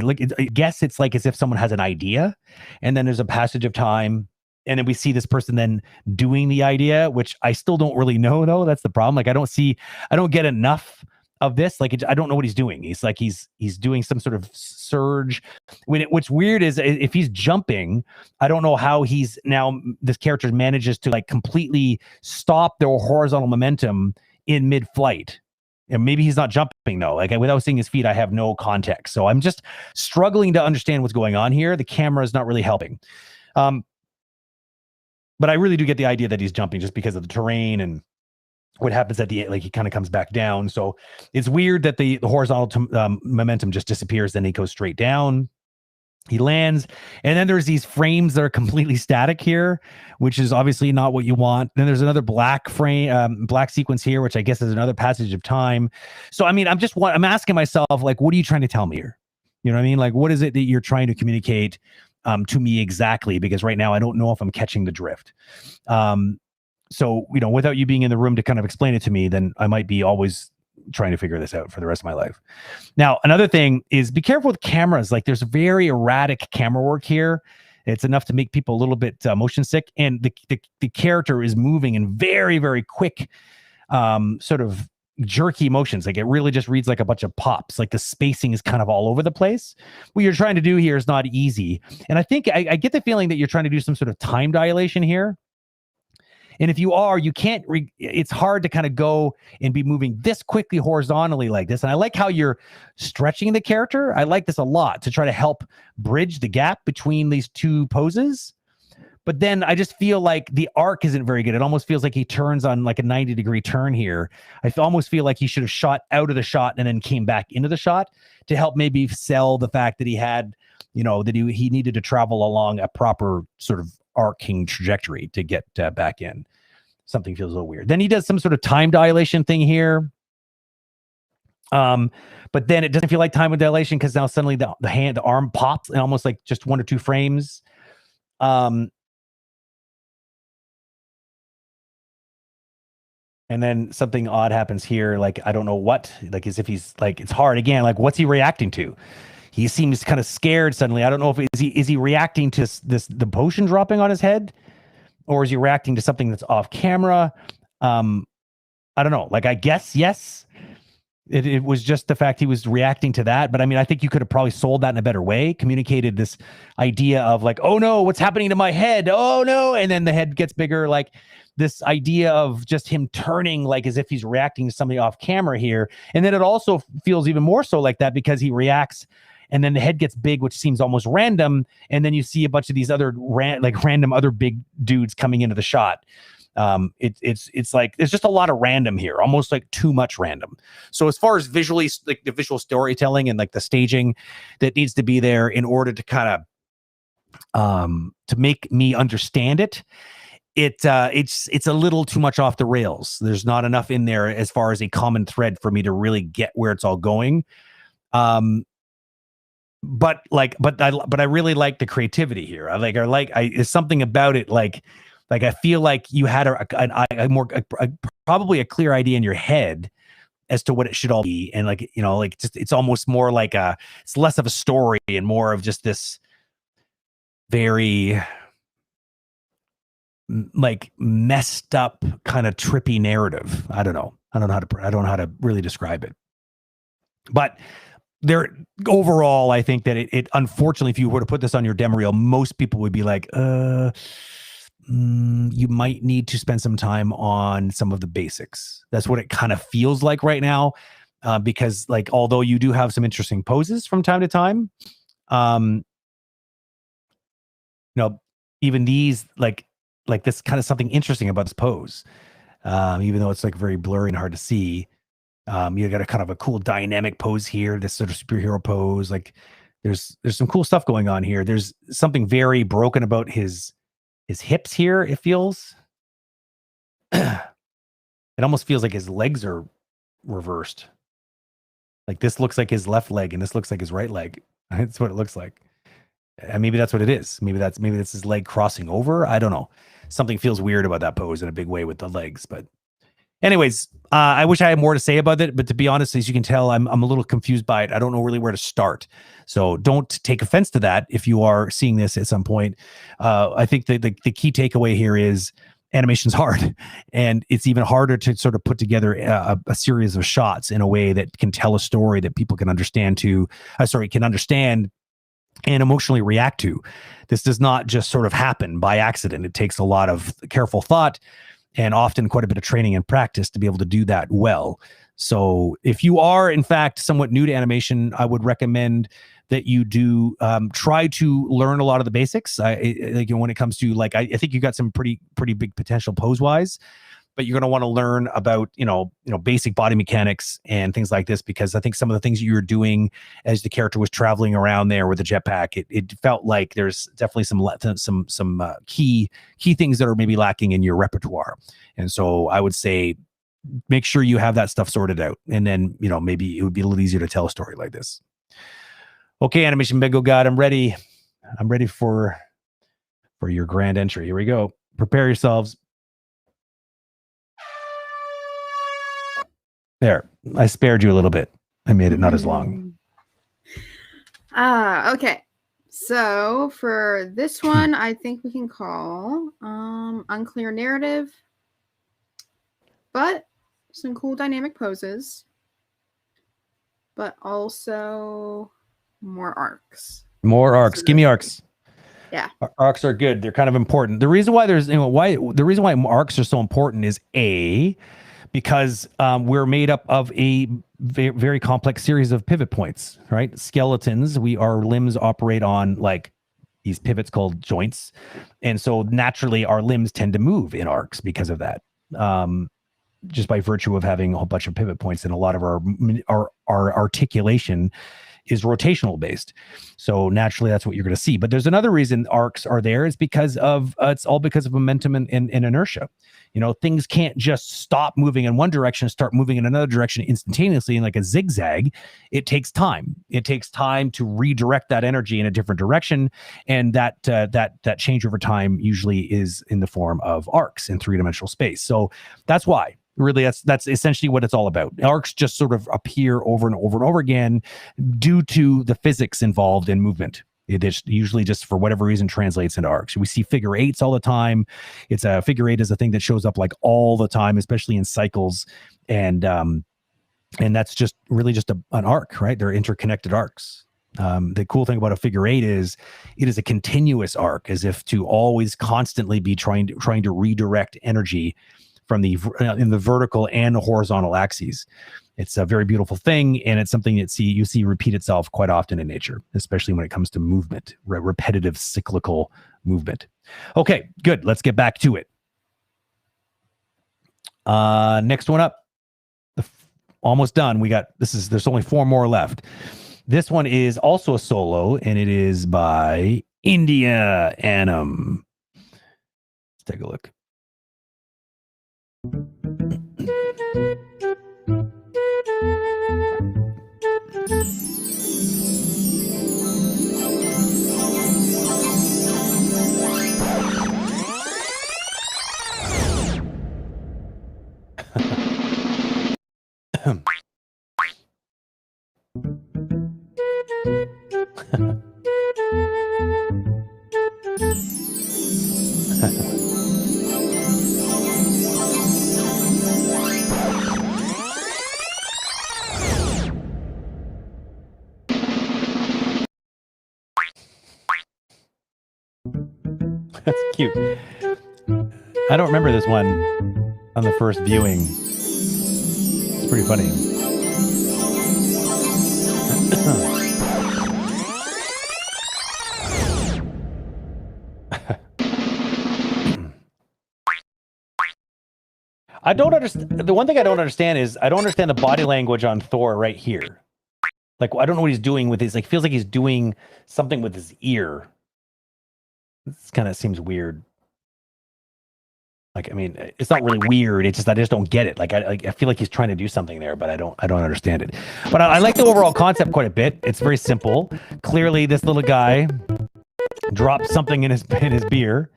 guess it's like as if someone has an idea and then there's a passage of time and then we see this person then doing the idea, which I still don't really know though. That's the problem. Like I don't get enough of this. Like I don't know what he's doing. He's like, he's doing some sort of surge. What's weird is if he's jumping, I don't know how this character manages to like completely stop their horizontal momentum in mid-flight. And maybe he's not jumping though. Like without seeing his feet, I have no context. So I'm just struggling to understand what's going on here. The camera is not really helping. But I really do get the idea that he's jumping just because of the terrain and what happens at the end, like he kind of comes back down. So it's weird that the horizontal momentum just disappears. Then he goes straight down. He lands, and then there's these frames that are completely static here, which is obviously not what you want. Then there's another black frame, black sequence here, which I guess is another passage of time. So, I mean, I'm asking myself, like, what are you trying to tell me here? You know what I mean? Like, what is it that you're trying to communicate to me exactly? Because right now I don't know if I'm catching the drift. So, you know, without you being in the room to kind of explain it to me, then I might be always trying to figure this out for the rest of my life. Now, another thing is be careful with cameras. Like, there's very erratic camera work here. It's enough to make people a little bit motion sick. And the character is moving in very, very quick, sort of jerky motions. Like, it really just reads like a bunch of pops. Like, the spacing is kind of all over the place. What you're trying to do here is not easy. And I think I get the feeling that you're trying to do some sort of time dilation here. And if you are, you can't, it's hard to kind of go and be moving this quickly horizontally like this. And I like how you're stretching the character. I like this a lot to try to help bridge the gap between these two poses. But then I just feel like the arc isn't very good. It almost feels like he turns on like a 90-degree turn here. I almost feel like he should have shot out of the shot and then came back into the shot to help maybe sell the fact that he had, you know, that he needed to travel along a proper sort of arcing trajectory to get back in. Something feels a little weird. Then he does some sort of time dilation thing here. But then it doesn't feel like time dilation because now suddenly the arm pops in almost like just 1 or 2 frames. And then something odd happens here. Like, I don't know what, like, as if he's like, it's hard again. Like, what's he reacting to? He seems kind of scared suddenly. I don't know if is he reacting to the potion dropping on his head, or is he reacting to something that's off camera? I don't know. Like, I guess yes. It was just the fact he was reacting to that. But I mean, I think you could have probably sold that in a better way, communicated this idea of like, oh no, what's happening to my head? Oh no. And then the head gets bigger. Like, this idea of just him turning like as if he's reacting to somebody off camera here. And then it also feels even more so like that because he reacts and then the head gets big, which seems almost random. And then you see a bunch of these other random other big dudes coming into the shot. It's like there's just a lot of random here, almost like too much random. So as far as visually, like the visual storytelling and like the staging that needs to be there in order to kind of to make me understand it, it's a little too much off the rails. There's not enough in there as far as a common thread for me to really get where it's all going. But I really like the creativity here. There's something about it. Like I feel like you had probably a clear idea in your head as to what it should all be. And like, you know, like just, it's almost more like it's less of a story and more of just this very like messed up kind of trippy narrative. I don't know how to really describe it, but there overall, I think that it unfortunately, if you were to put this on your demo reel, most people would be like, you might need to spend some time on some of the basics. That's what it kind of feels like right now. Because like, although you do have some interesting poses from time to time, you know, even these, like this kind of something interesting about this pose, even though it's like very blurry and hard to see. You got a kind of a cool dynamic pose here, this sort of superhero pose. Like there's some cool stuff going on here. There's something very broken about his hips here. It feels, it almost feels like his legs are reversed. Like this looks like his left leg and this looks like his right leg. That's what it looks like. And maybe that's what it is. Maybe that's his leg crossing over. I don't know. Something feels weird about that pose in a big way with the legs, but anyways, I wish I had more to say about it, but to be honest, as you can tell, I'm a little confused by it. I don't know really where to start. So don't take offense to that if you are seeing this at some point. I think the key takeaway here is animation's hard, and it's even harder to sort of put together a series of shots in a way that can tell a story that people can understand and emotionally react to. This does not just sort of happen by accident. It takes a lot of careful thought and often quite a bit of training and practice to be able to do that well. So if you are, in fact, somewhat new to animation, I would recommend that you do try to learn a lot of the basics. Like when it comes to I think you got some pretty big potential pose-wise. but you're going to want to learn about, basic body mechanics and things like this, because I think some of the things you were doing as the character was traveling around there with the jetpack, it felt like there's definitely some key things that are maybe lacking in your repertoire. And so I would say, make sure you have that stuff sorted out. And then, maybe it would be a little easier to tell a story like this. Okay, Animation Bingo God, I'm ready. I'm ready for your grand entry. Here we go. Prepare yourselves. There, I spared you a little bit. I made it not as long. Okay. So for this one, I think we can call unclear narrative, but some cool dynamic poses, but also more arcs. More arcs. Give me arcs. Yeah. Arcs are good. They're kind of important. The reason why the reason why arcs are so important is because we're made up of a very complex series of pivot points, right? Skeletons, our limbs operate on like these pivots called joints. And so naturally our limbs tend to move in arcs because of that. Just by virtue of having a whole bunch of pivot points, and a lot of our articulation is rotational based. So naturally that's what you're going to see. But there's another reason arcs are there, is because of it's all because of momentum and inertia. Things can't just stop moving in one direction and start moving in another direction instantaneously in like a zigzag. It takes time. It takes time to redirect that energy in a different direction. And that change over time usually is in the form of arcs in three-dimensional space. So that's why. Really, that's essentially what it's all about. Arcs just sort of appear over and over and over again due to the physics involved in movement. It is usually just for whatever reason translates into arcs. We see figure eights all the time. It's a figure eight is a thing that shows up like all the time, especially in cycles, and that's just really just an arc, right? They're interconnected arcs. The cool thing about a figure eight is it is a continuous arc, as if to always constantly be trying to redirect energy from in the vertical and the horizontal axes. It's a very beautiful thing, and it's something that you see repeat itself quite often in nature, especially when it comes to movement, repetitive cyclical movement. Okay, good. Let's get back to it. Next one up. Almost done. There's only 4 more left. This one is also a solo, and it is by Anim. Let's take a look. That's cute. I don't remember this one on the first viewing. It's pretty funny. I don't understand. The one thing I don't understand is I don't understand the body language on Thor right here. Like, I don't know what he's doing with his, like, feels like he's doing something with his ear. This kind of seems weird. Like, I mean, it's not really weird. It's just, I just don't get it. Like, I feel like he's trying to do something there, but I don't understand it. But I like the overall concept quite a bit. It's very simple. Clearly, this little guy drops something in his beer.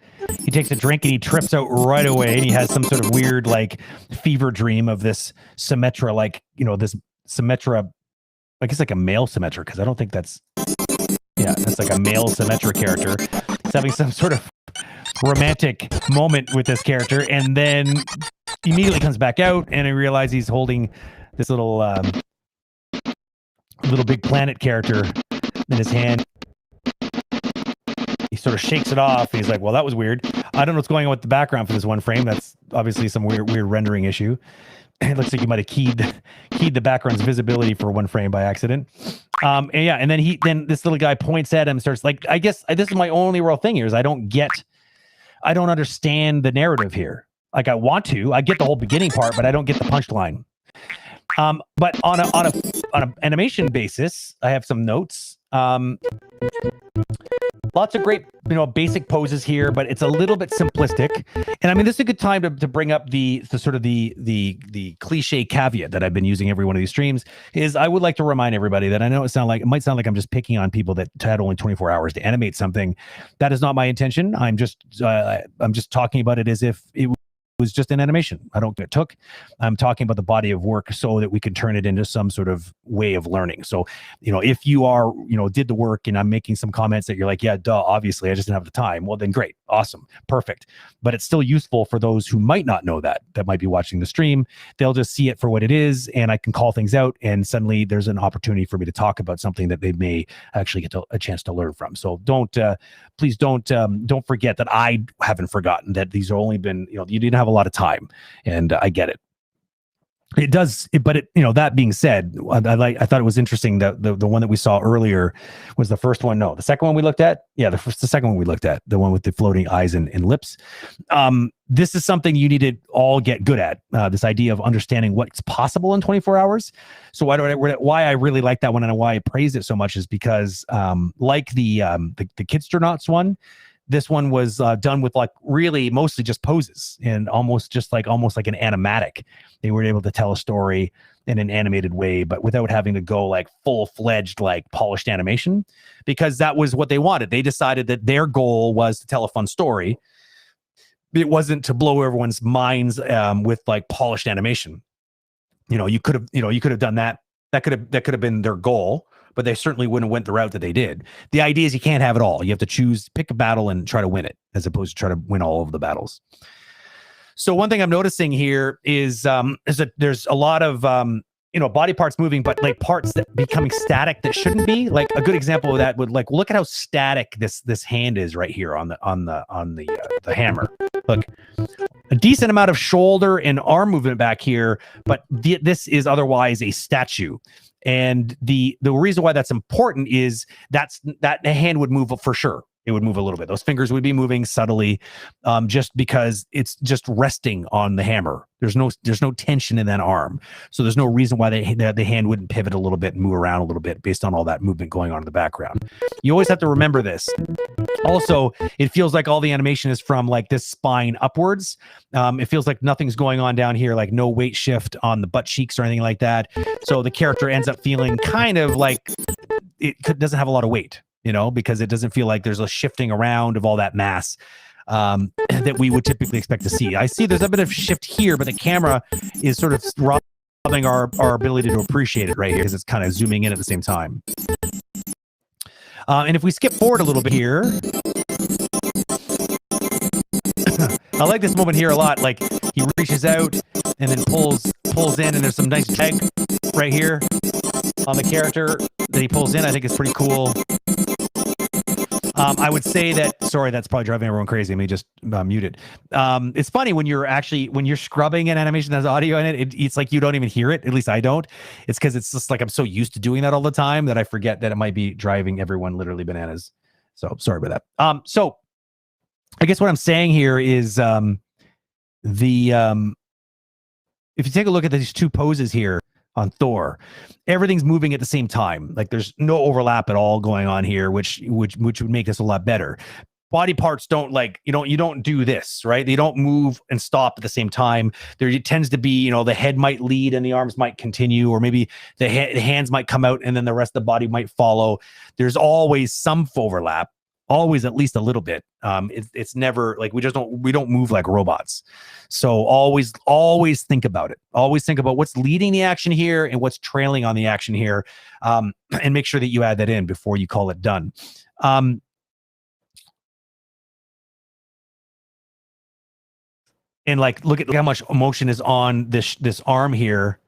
He takes a drink and he trips out right away. And he has some sort of weird, like, fever dream of this Symmetra, like, this Symmetra. I guess like a male Symmetra, because I don't think that's like a male Symmetra character. He's having some sort of romantic moment with this character, and then immediately comes back out, and I realize he's holding this little big planet character in his hand. He sort of shakes it off, and he's like, well, that was weird. I don't know what's going on with the background for this one frame. That's obviously some weird rendering issue. It looks like you might have keyed the background's visibility for one frame by accident. And then this little guy points at him, starts like, I guess this is my only real thing here is I don't understand the narrative here. Like I want to. I get the whole beginning part, but I don't get the punchline. But on a animation basis, I have some notes. Lots of great, basic poses here, but it's a little bit simplistic. And I mean, this is a good time to bring up the sort of the cliche caveat that I've been using every one of these streams. Is I would like to remind everybody that I know it might sound like I'm just picking on people that had only 24 hours to animate something. That is not my intention. I'm just talking about it as if it was just an animation. I don't get it took. I'm talking about the body of work so that we can turn it into some sort of way of learning. So, if you are, did the work and I'm making some comments that you're like, yeah, duh, obviously I just didn't have the time. Well, then great. Awesome. Perfect. But it's still useful for those who might not know that might be watching the stream. They'll just see it for what it is and I can call things out and suddenly there's an opportunity for me to talk about something that they may actually get a chance to learn from. So please don't forget that I haven't forgotten that these have only been, you didn't have a lot of time, and I get it. It does, but that being said, I thought it was interesting that the one that we saw earlier was the first one. No, the second one we looked at. Yeah, the second one we looked at, the one with the floating eyes and lips. This is something you need to all get good at. This idea of understanding what's possible in 24 hours. So why I really like that one and why I praise it so much is because like the Kidsternauts one. This one was done with like really mostly just poses and almost like an animatic. They were able to tell a story in an animated way, but without having to go like full-fledged, like polished animation, because that was what they wanted. They decided that their goal was to tell a fun story. It wasn't to blow everyone's minds with like polished animation. You could have done that. That could have been their goal. But they certainly wouldn't have went the route that they did. The idea is you can't have it all. You have to pick a battle and try to win it, as opposed to try to win all of the battles. So one thing I'm noticing here is that there's a lot of body parts moving, but like parts that becoming static that shouldn't be. Like a good example of that would look at how static this hand is right here on the hammer. Look, a decent amount of shoulder and arm movement back here, but this is otherwise a statue. And the reason why that's important is that the hand would move for sure. It would move a little bit. Those fingers would be moving subtly, just because it's just resting on the hammer. There's no tension in that arm, so there's no reason why the hand wouldn't pivot a little bit and move around a little bit based on all that movement going on in the background. You always have to remember this. Also, it feels like all the animation is from like this spine upwards. It feels like nothing's going on down here, like no weight shift on the butt cheeks or anything like that. So the character ends up feeling kind of like doesn't have a lot of weight, because it doesn't feel like there's a shifting around of all that mass that we would typically expect to see. I see there's a bit of shift here, but the camera is sort of robbing our ability to appreciate it right here because it's kind of zooming in at the same time. And if we skip forward a little bit here, I like this moment here a lot. Like he reaches out and then pulls in, and there's some nice drag right here on the character that he pulls in. I think it's pretty cool. I would say that, sorry, that's probably driving everyone crazy. Let me just mute it. It's funny when you're scrubbing an animation that has audio in it, it's like you don't even hear it. At least I don't. It's because it's just like I'm so used to doing that all the time that I forget that it might be driving everyone literally bananas. So sorry about that. So I guess what I'm saying here is if you take a look at these two poses here on Thor, everything's moving at the same time. Like there's no overlap at all going on here, which would make this a lot better. Body parts don't you don't do this, right? They don't move and stop at the same time. There tends to be, the head might lead and the arms might continue, or maybe the hands might come out and then the rest of the body might follow. There's always some overlap, always at least a little bit. It's never like we don't move like robots. So always think about it. Always think about what's leading the action here and what's trailing on the action here, and make sure that you add that in before you call it done. And look at how much emotion is on this arm here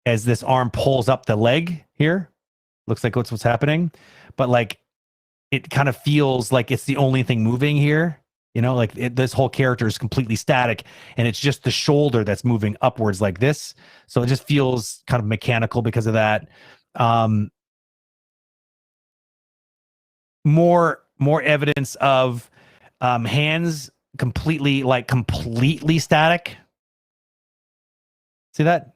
as this arm pulls up the leg here. Looks like what's happening, but it kind of feels like it's the only thing moving here. This whole character is completely static and it's just the shoulder that's moving upwards like this. So it just feels kind of mechanical because of that. More evidence of hands completely static. See that?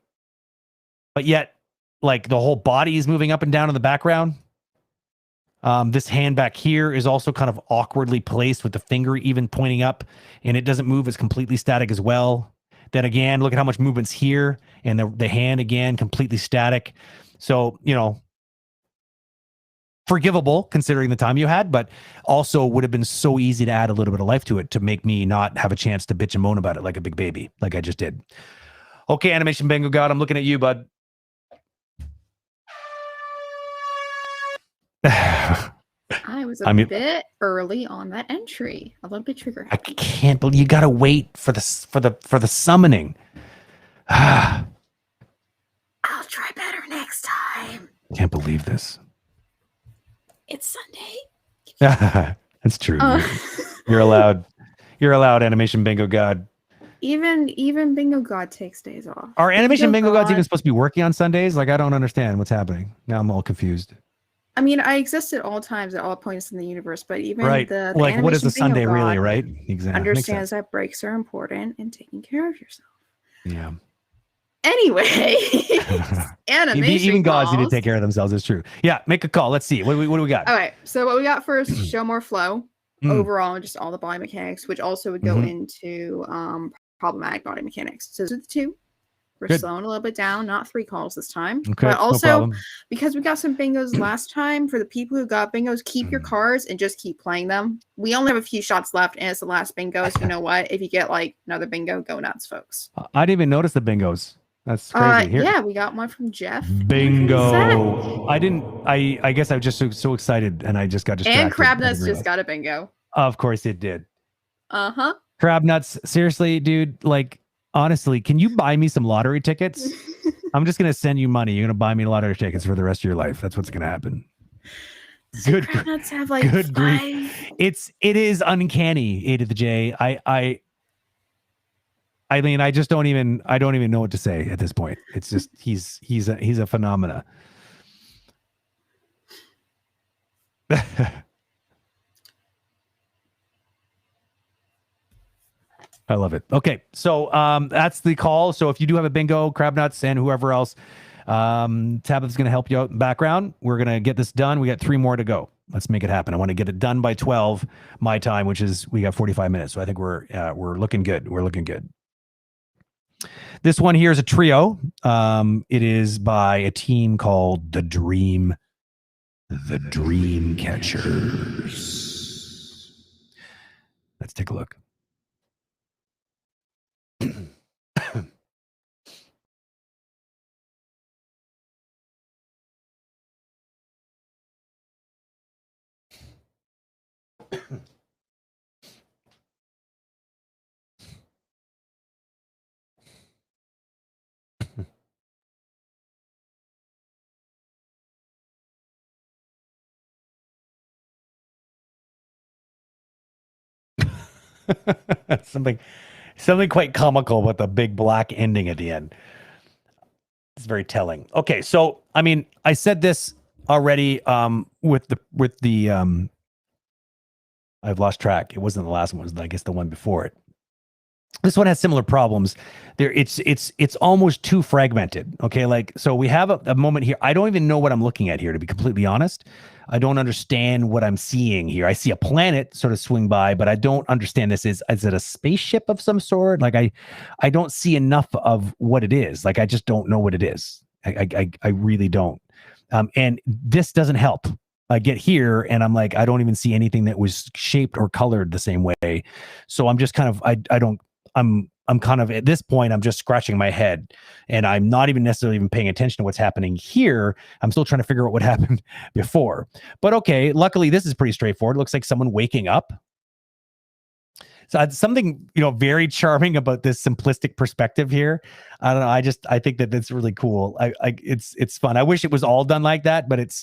But yet, like the whole body is moving up and down in the background. This hand back here is also kind of awkwardly placed with the finger even pointing up, and it doesn't move. It's completely static as well. Then again, look at how much movement's here, and the hand again completely static. So, forgivable considering the time you had, but also would have been so easy to add a little bit of life to it to make me not have a chance to bitch and moan about it like a big baby, like I just did. Okay, Animation Bingo God, I'm looking at you, bud. I was a bit early on that entry. A little bit trigger happy. I can't believe you gotta wait for the summoning. I'll try better next time. Can't believe this. It's Sunday. That's true. You're allowed. You're allowed, Animation Bingo God. Even Bingo God takes days off. Are Animation Bingo Gods even supposed to be working on Sundays? Like, I don't understand what's happening. Now I'm all confused. I mean, I exist at all times, at all points in the universe, but even the like, what is a Sunday really, right? Exactly. Understands that breaks are important and taking care of yourself. Yeah. Anyway, animation even gods calls. need to take care of themselves. It's true. Yeah, make a call. Let's see. What do we got? All right. So what we got first, show more flow. Overall, just all the body mechanics, which also would go into problematic body mechanics. So those are the two. We're slowing a little bit down, not 3 calls this time. Okay, but also, no because we got some bingos last time, for the people who got bingos, keep your cards and just keep playing them. We only have a few shots left, and it's the last bingo. So you know what? If you get like another bingo, go nuts, folks. I didn't even notice the bingos. That's crazy. Here. Yeah, we got one from Jeff. Bingo. I didn't. I guess I was just so excited, and I just got distracted. And Crabnuts just got a bingo. Of course it did. Crabnuts. Seriously, dude. Like, honestly, can you buy me some lottery tickets? I'm just gonna send you money. You're gonna buy me lottery tickets for the rest of your life. That's what's gonna happen. Good. Crabnuts have like good 5. Grief. It is uncanny. A to the J. I mean, I don't even know what to say at this point. It's just he's a phenomena. I love it. Okay, so that's the call. So if you do have a bingo, Crabnuts and whoever else, Tabitha's going to help you out in the background. We're going to get this done. We got 3 more to go. Let's make it happen. I want to get it done by 12 my time, which is we got 45 minutes. So I think we're looking good. We're looking good. This one here is a trio. It is by a team called the Dream Catchers. Let's take a look. something quite comical with a big black ending at the end. It's very telling. Okay, so I mean, I said this already with the I've lost track. It wasn't the last one, it was I guess the one before it. This one has similar problems. There, it's almost too fragmented. Okay, like so we have a moment here. I don't even know what I'm looking at here, to be completely honest. I don't understand what I'm seeing here. I see a planet sort of swing by, but I don't understand this. Is it a spaceship of some sort? Like I don't see enough of what it is. Like I just don't know what it is. I really don't. And this doesn't help. I get here and I'm like, I don't even see anything that was shaped or colored the same way. So I'm just kind of, I'm kind of at this point, I'm just scratching my head and I'm not even necessarily even paying attention to what's happening here. I'm still trying to figure out what happened before, but okay. Luckily this is pretty straightforward. It looks like someone waking up. So something, very charming about this simplistic perspective here. I don't know. I think that that's really cool. It's fun. I wish it was all done like that, but it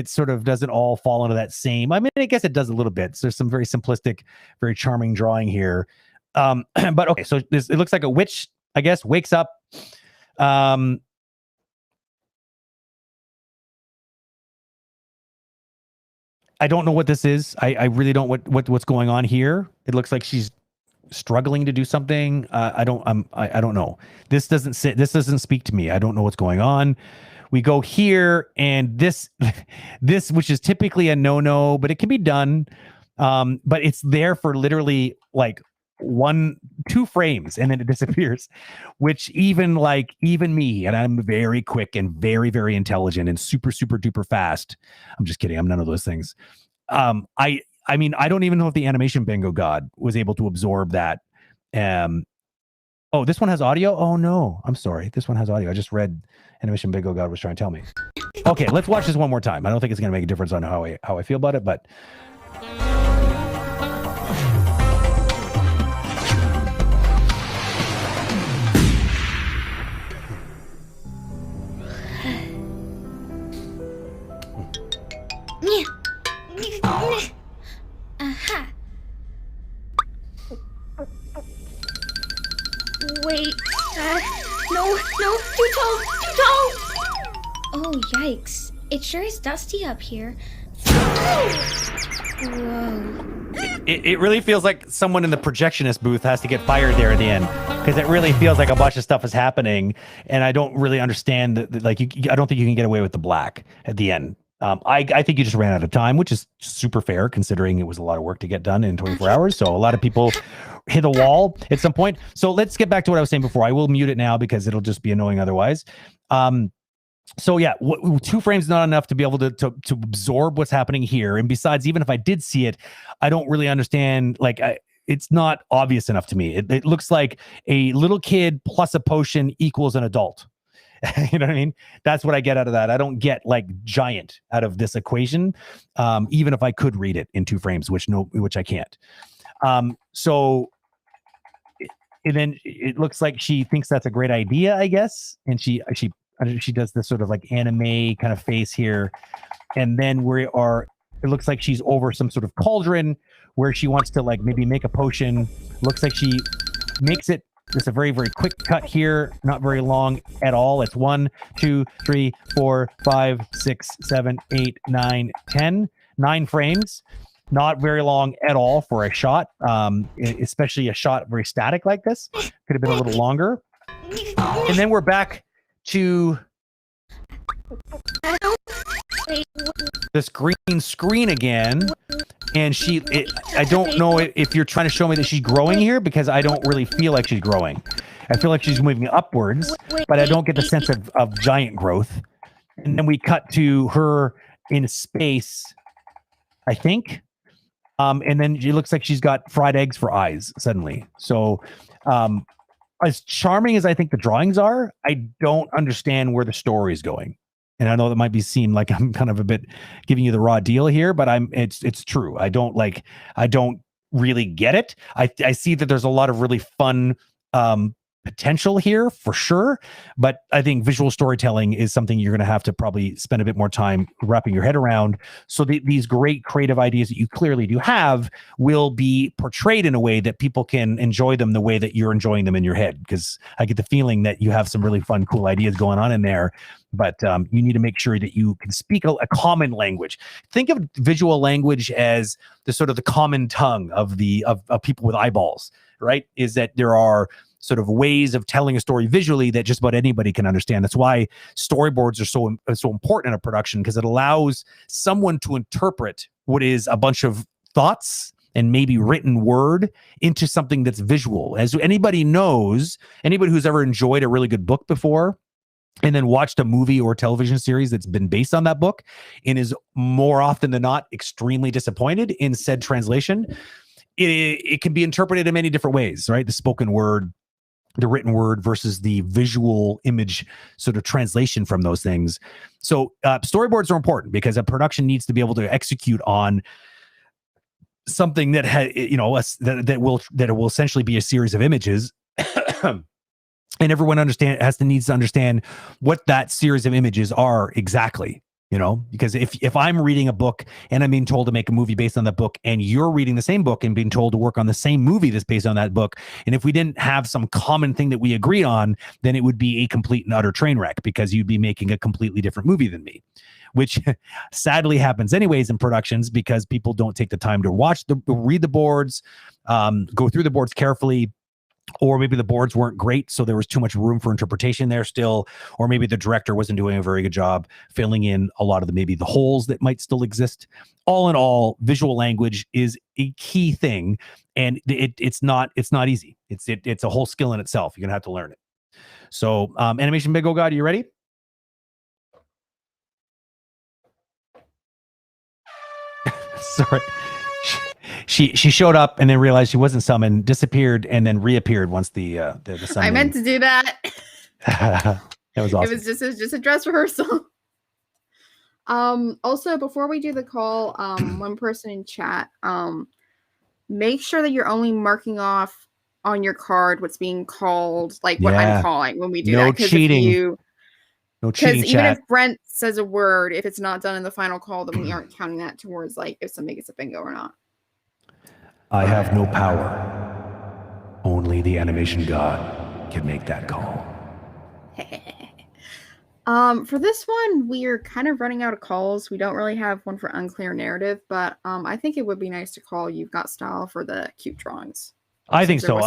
sort of doesn't all fall into that same. I mean, I guess it does a little bit. So there's some very simplistic, very charming drawing here. But okay, so it looks like a witch, I guess, wakes up. I don't know what this is. I really don't what's going on here. It looks like she's struggling to do something. I don't know. This doesn't speak to me. I don't know what's going on. We go here, and this which is typically a no, but it can be done. But it's there for literally like 1-2 frames, and then it disappears, which even me, and I'm very quick and very, very intelligent and super, super duper fast. I'm just kidding. I'm none of those things. I mean, I don't even know if the Animation Bingo God was able to absorb that. Oh, this one has audio? Oh, no. I'm sorry. This one has audio. I just read Animation Bingo God was trying to tell me. Okay, let's watch this one more time. I don't think it's going to make a difference on how I feel about it, but... Wait, no, too tall! Oh, yikes. It sure is dusty up here. Whoa. It really feels like someone in the projectionist booth has to get fired there at the end, because it really feels like a bunch of stuff is happening, and I don't really understand I don't think you can get away with the black at the end. I think you just ran out of time, which is super fair considering it was a lot of work to get done in 24 hours. So a lot of people hit a wall at some point. So let's get back to what I was saying before. I will mute it now because it'll just be annoying otherwise. So yeah, 2 frames is not enough to be able to absorb what's happening here. And besides, even if I did see it, I don't really understand. It's not obvious enough to me. It looks like a little kid plus a potion equals an adult. You know what I mean? That's what I get out of that. I don't get giant out of this equation, even if I could read it in 2 frames, which I can't. So and then it looks like she thinks that's a great idea, I guess, and she does this sort of anime kind of face here, and then it looks like she's over some sort of cauldron where she wants to maybe make a potion. Looks like she makes it. Just a very, very quick cut here, not very long at all. It's 1, 2, 3, 4, 5, 6, 7, 8, 9, 10, 9 frames. Not very long at all for a shot, especially a shot very static like this. Could have been a little longer. And then we're back to this green screen again. And I don't know if you're trying to show me that she's growing here, because I don't really feel like she's growing. I feel like she's moving upwards, but I don't get the sense of giant growth. And then we cut to her in space, I think. And then she looks like she's got fried eggs for eyes suddenly. So as charming as I think the drawings are, I don't understand where the story is going. And I know that might seem like I'm kind of a bit giving you the raw deal here, but it's true. I don't really get it. I see that there's a lot of really fun potential here for sure, but I think visual storytelling is something you're going to have to probably spend a bit more time wrapping your head around. So these great creative ideas that you clearly do have will be portrayed in a way that people can enjoy them the way that you're enjoying them in your head, because I get the feeling that you have some really fun, cool ideas going on in there. But you need to make sure that you can speak a common language. Think of visual language as the sort of the common tongue of people with eyeballs, right? Is that there are sort of ways of telling a story visually that just about anybody can understand. That's why storyboards are so important in a production, because it allows someone to interpret what is a bunch of thoughts and maybe written word into something that's visual. As anybody knows, anybody who's ever enjoyed a really good book before and then watched a movie or television series that's been based on that book and is more often than not extremely disappointed in said translation, it can be interpreted in many different ways, right? The spoken word, the written word versus the visual image sort of translation from those things. So storyboards are important because a production needs to be able to execute on something that that will essentially be a series of images. And everyone needs to understand what that series of images are exactly, because if I'm reading a book and I'm being told to make a movie based on that book, and you're reading the same book and being told to work on the same movie that's based on that book, and if we didn't have some common thing that we agreed on, then it would be a complete and utter train wreck, because you'd be making a completely different movie than me. which sadly happens anyways in productions because people don't take the time to read the boards, go through the boards carefully. Or maybe the boards weren't great, so there was too much room for interpretation there still. Or maybe the director wasn't doing a very good job filling in a lot of the holes that might still exist. All in all, visual language is a key thing, and it's not easy. It's a whole skill in itself. You're gonna have to learn it. So, Animation Bingo God, are you ready? Sorry. She showed up and then realized she wasn't summoned, disappeared, and then reappeared once the summoning. I meant to do that. That was awesome. It was just a dress rehearsal. Also, before we do the call, one person in chat, make sure that you're only marking off on your card what's being called, like what I'm calling when we do that. No cheating. No cheating, because even chat. if Brent says a word, if it's not done in the final call, then we aren't counting that towards like if somebody gets a bingo or not. I have no power. Only the animation god can make that call. For this one, we're kind of running out of calls. We don't really have one for unclear narrative, but I think it would be nice to call You've Got Style for the cute drawings. I think so.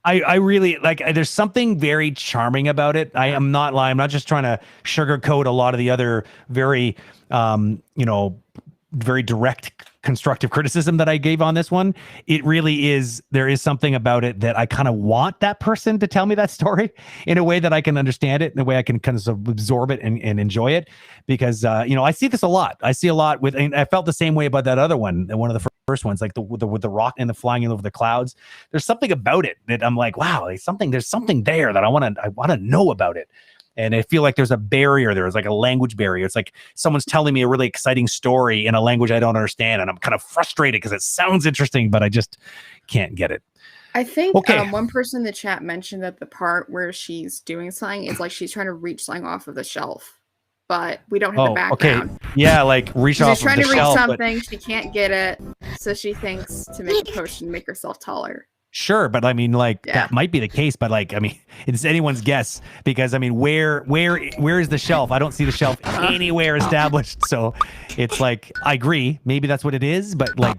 I really like, there's something very charming about it. I am not lying. I'm not just trying to sugarcoat a lot of the other very, very direct constructive criticism that I gave on this one. It really is, there is something about it that I kind of want that person to tell me that story in a way that I can understand it, in a way I can kind of absorb it and enjoy it, because I see this a lot. I see a lot with, and I felt the same way about that other one, one of the first ones, like with the rock and the flying over the clouds. There's something about it that I'm like, wow, there's something there that I want to know about it. And I feel like there's a barrier. There's like a language barrier. It's like someone's telling me a really exciting story in a language I don't understand. And I'm kind of frustrated because it sounds interesting, but I just can't get it. I think one person in the chat mentioned that the part where she's doing something is like she's trying to reach something off of the shelf, but we don't have the background. Okay. Yeah, like reach off of the shelf. She's trying to reach something. She can't get it. So she thinks to make a potion to make herself taller. Sure, but I mean, that might be the case, but it's anyone's guess, because I mean, where is the shelf? I don't see the shelf anywhere established. So it's like, I agree, maybe that's what it is, but I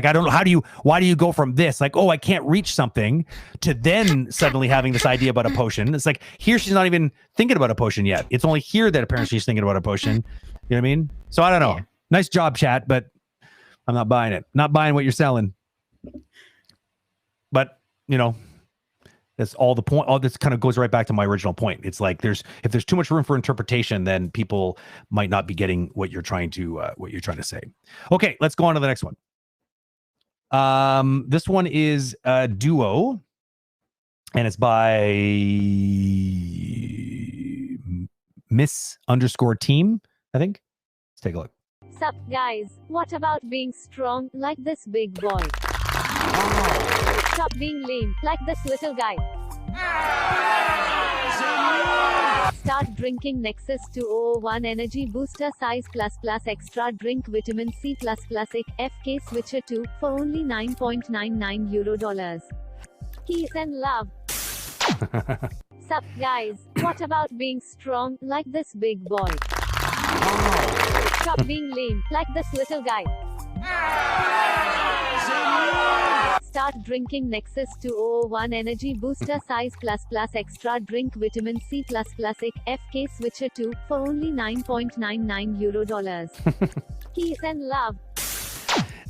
don't know, why do you go from this, like, oh, I can't reach something, to then suddenly having this idea about a potion? It's like, here she's not even thinking about a potion yet. It's only here that apparently she's thinking about a potion. You know what I mean? So I don't know. Yeah. Nice job, chat, but I'm not buying it. Not buying what you're selling. But that's all the point. All this kind of goes right back to my original point. It's like if there's too much room for interpretation, then people might not be getting what you're trying to say. Okay, let's go on to the next one. This one is a duo, and it's by Miss_team, I think. Let's take a look. Sup guys, what about being strong like this big boy? Stop being lame like this little guy. Start drinking Nexus 201 Energy Booster Size ++ Extra Drink Vitamin C ++ FK Switcher 2 for only $9.99. Peace and love. Sup guys, what about being strong like this big boy? Stop being lame like this little guy. Start drinking Nexus 201 Energy Booster Size ++ Extra Drink Vitamin C ++ FK Switcher 2 for only $9.99. Peace and love.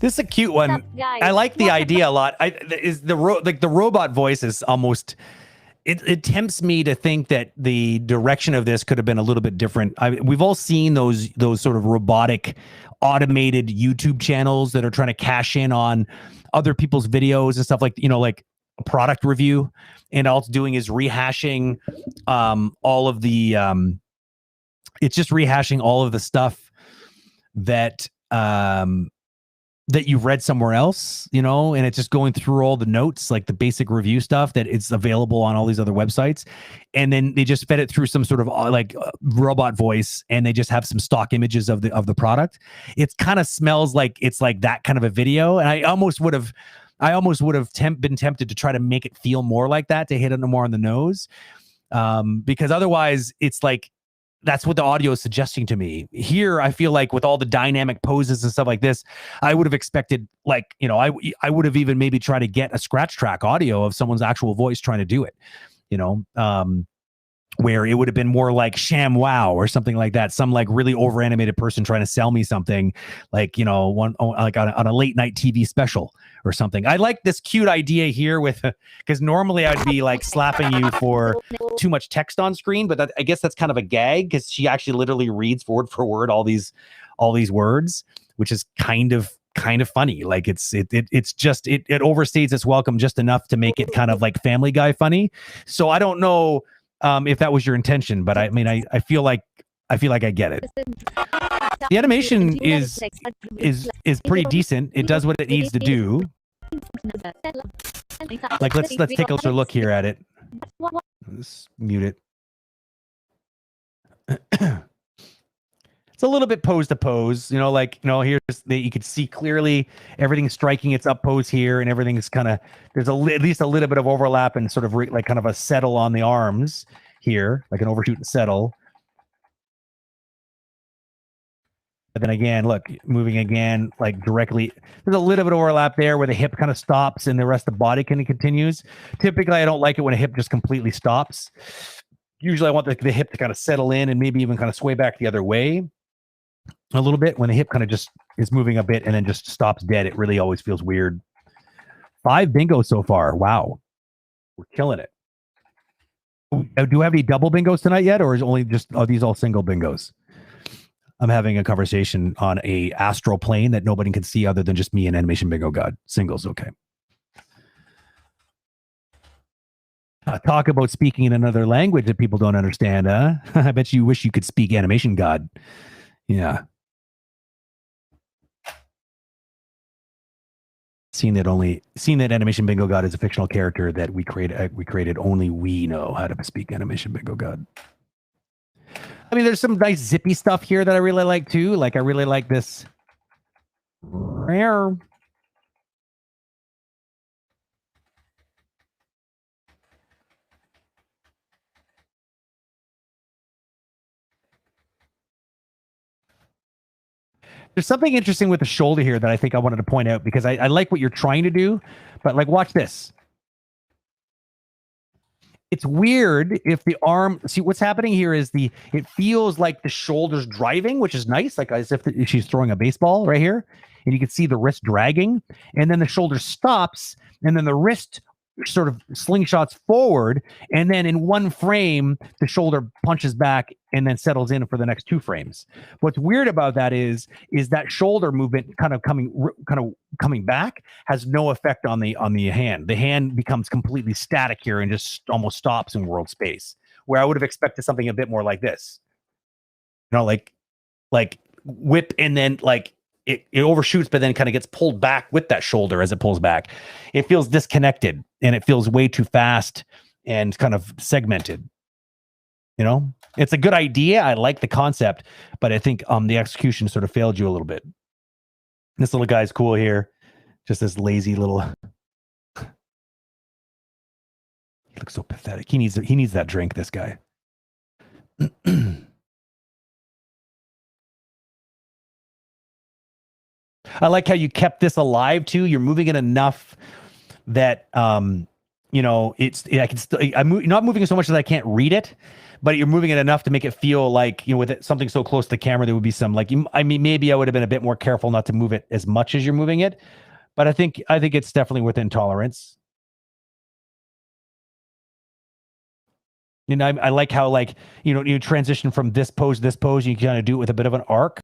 This is a cute one. I like the idea a lot. The robot voice is almost. It tempts me to think that the direction of this could have been a little bit different. We've all seen those sort of robotic, automated YouTube channels that are trying to cash in on other people's videos and stuff, like a product review, and all it's doing is rehashing all of the it's just rehashing all of the stuff that that you've read somewhere else, and it's just going through all the notes, like the basic review stuff that it's available on all these other websites. And then they just fed it through some sort of robot voice, and they just have some stock images of the product. It kind of smells like it's like that kind of a video. And I almost would have been tempted to try to make it feel more like that, to hit it more on the nose. Because otherwise it's like that's what the audio is suggesting to me. Here, I feel like with all the dynamic poses and stuff like this, I would have expected, like, you know, I would have even maybe tried to get a scratch track audio of someone's actual voice trying to do it, you know, where it would have been more like Sham Wow or something like that. Some like really over animated person trying to sell me something, like, you know, like on a late night TV special or something. I like this cute idea here with, because normally I'd be like slapping you for too much text on screen, but I guess that's kind of a gag because she actually literally reads word for word all these words, which is kind of funny. Like it overstays its welcome just enough to make it kind of like Family Guy funny. So I don't know if that was your intention, but I mean, I feel like I get it. The animation is pretty decent. It does what it needs to do. Like let's take a closer look here at it. Let's mute it. It's a little bit pose to pose, you know, like, you know, here's you could see clearly everything's striking its up pose here, and everything's kind of, there's at least a little bit of overlap and sort of like kind of a settle on the arms here, like an overshoot and settle. And then again, look, moving again, like directly, there's a little bit of overlap there where the hip kind of stops and the rest of the body kind of continues. Typically, I don't like it when a hip just completely stops. Usually I want the hip to kind of settle in and maybe even kind of sway back the other way a little bit. When the hip kind of just is moving a bit and then just stops dead, it really always feels weird. 5 bingos so far. Wow. We're killing it. Do we have any double bingos tonight yet, or is only just, are these all single bingos? I'm having a conversation on a astral plane that nobody can see other than just me and Animation Bingo God. Singles, okay. Talk about speaking in another language that people don't understand, huh? I bet you wish you could speak Animation God. Yeah. Seeing that Animation Bingo God is a fictional character that we created, only we know how to speak Animation Bingo God. I mean, there's some nice zippy stuff here that I really like too. Like I really like this. Rare. There's something interesting with the shoulder here that I think I wanted to point out, because I like what you're trying to do, but like, watch this. It's weird if the arm, see what's happening here is it feels like the shoulder's driving, which is nice. Like as if she's throwing a baseball right here, and you can see the wrist dragging, and then the shoulder stops, and then the wrist sort of slingshots forward, and then in one frame the shoulder punches back and then settles in for the next 2 frames. What's weird about that is that shoulder movement kind of coming back has no effect on the hand. The hand becomes completely static here and just almost stops in world space, where I would have expected something a bit more like this, you know, like whip, and then like it overshoots, but then kind of gets pulled back with that shoulder as it pulls back. It feels disconnected, and it feels way too fast and kind of segmented. You know, it's a good idea. I like the concept, but I think the execution sort of failed you a little bit. This little guy's cool here. Just this lazy little. He looks so pathetic. He needs that drink, this guy. I like how you kept this alive too. You're moving it enough that you know, I'm not moving it so much that I can't read it, but you're moving it enough to make it feel like, you know, with it, something so close to the camera, there would be some like, I mean, maybe I would have been a bit more careful not to move it as much as you're moving it, but I think it's definitely within tolerance. You know, I like how, like, you know, you transition from this pose to this pose, you kind of do it with a bit of an arc.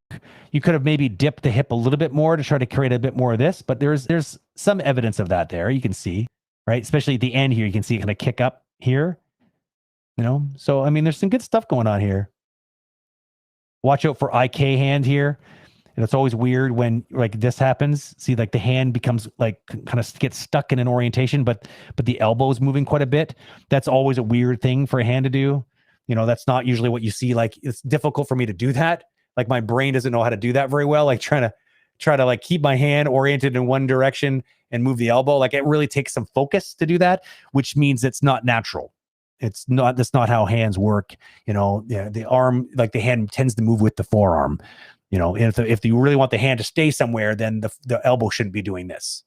You could have maybe dipped the hip a little bit more to try to create a bit more of this, but there's some evidence of that there. You can see, right? Especially at the end here, you can see it kind of kick up here, you know? So, I mean, there's some good stuff going on here. Watch out for IK hand here. And it's always weird when like this happens. See, like the hand becomes like kind of gets stuck in an orientation, but the elbow is moving quite a bit. That's always a weird thing for a hand to do. You know, that's not usually what you see. Like, it's difficult for me to do that. Like my brain doesn't know how to do that very well. Like try to like keep my hand oriented in one direction and move the elbow. Like it really takes some focus to do that, which means it's not natural. It's not, that's not how hands work. You know, the arm, like the hand tends to move with the forearm, you know, and if you really want the hand to stay somewhere, then the elbow shouldn't be doing this.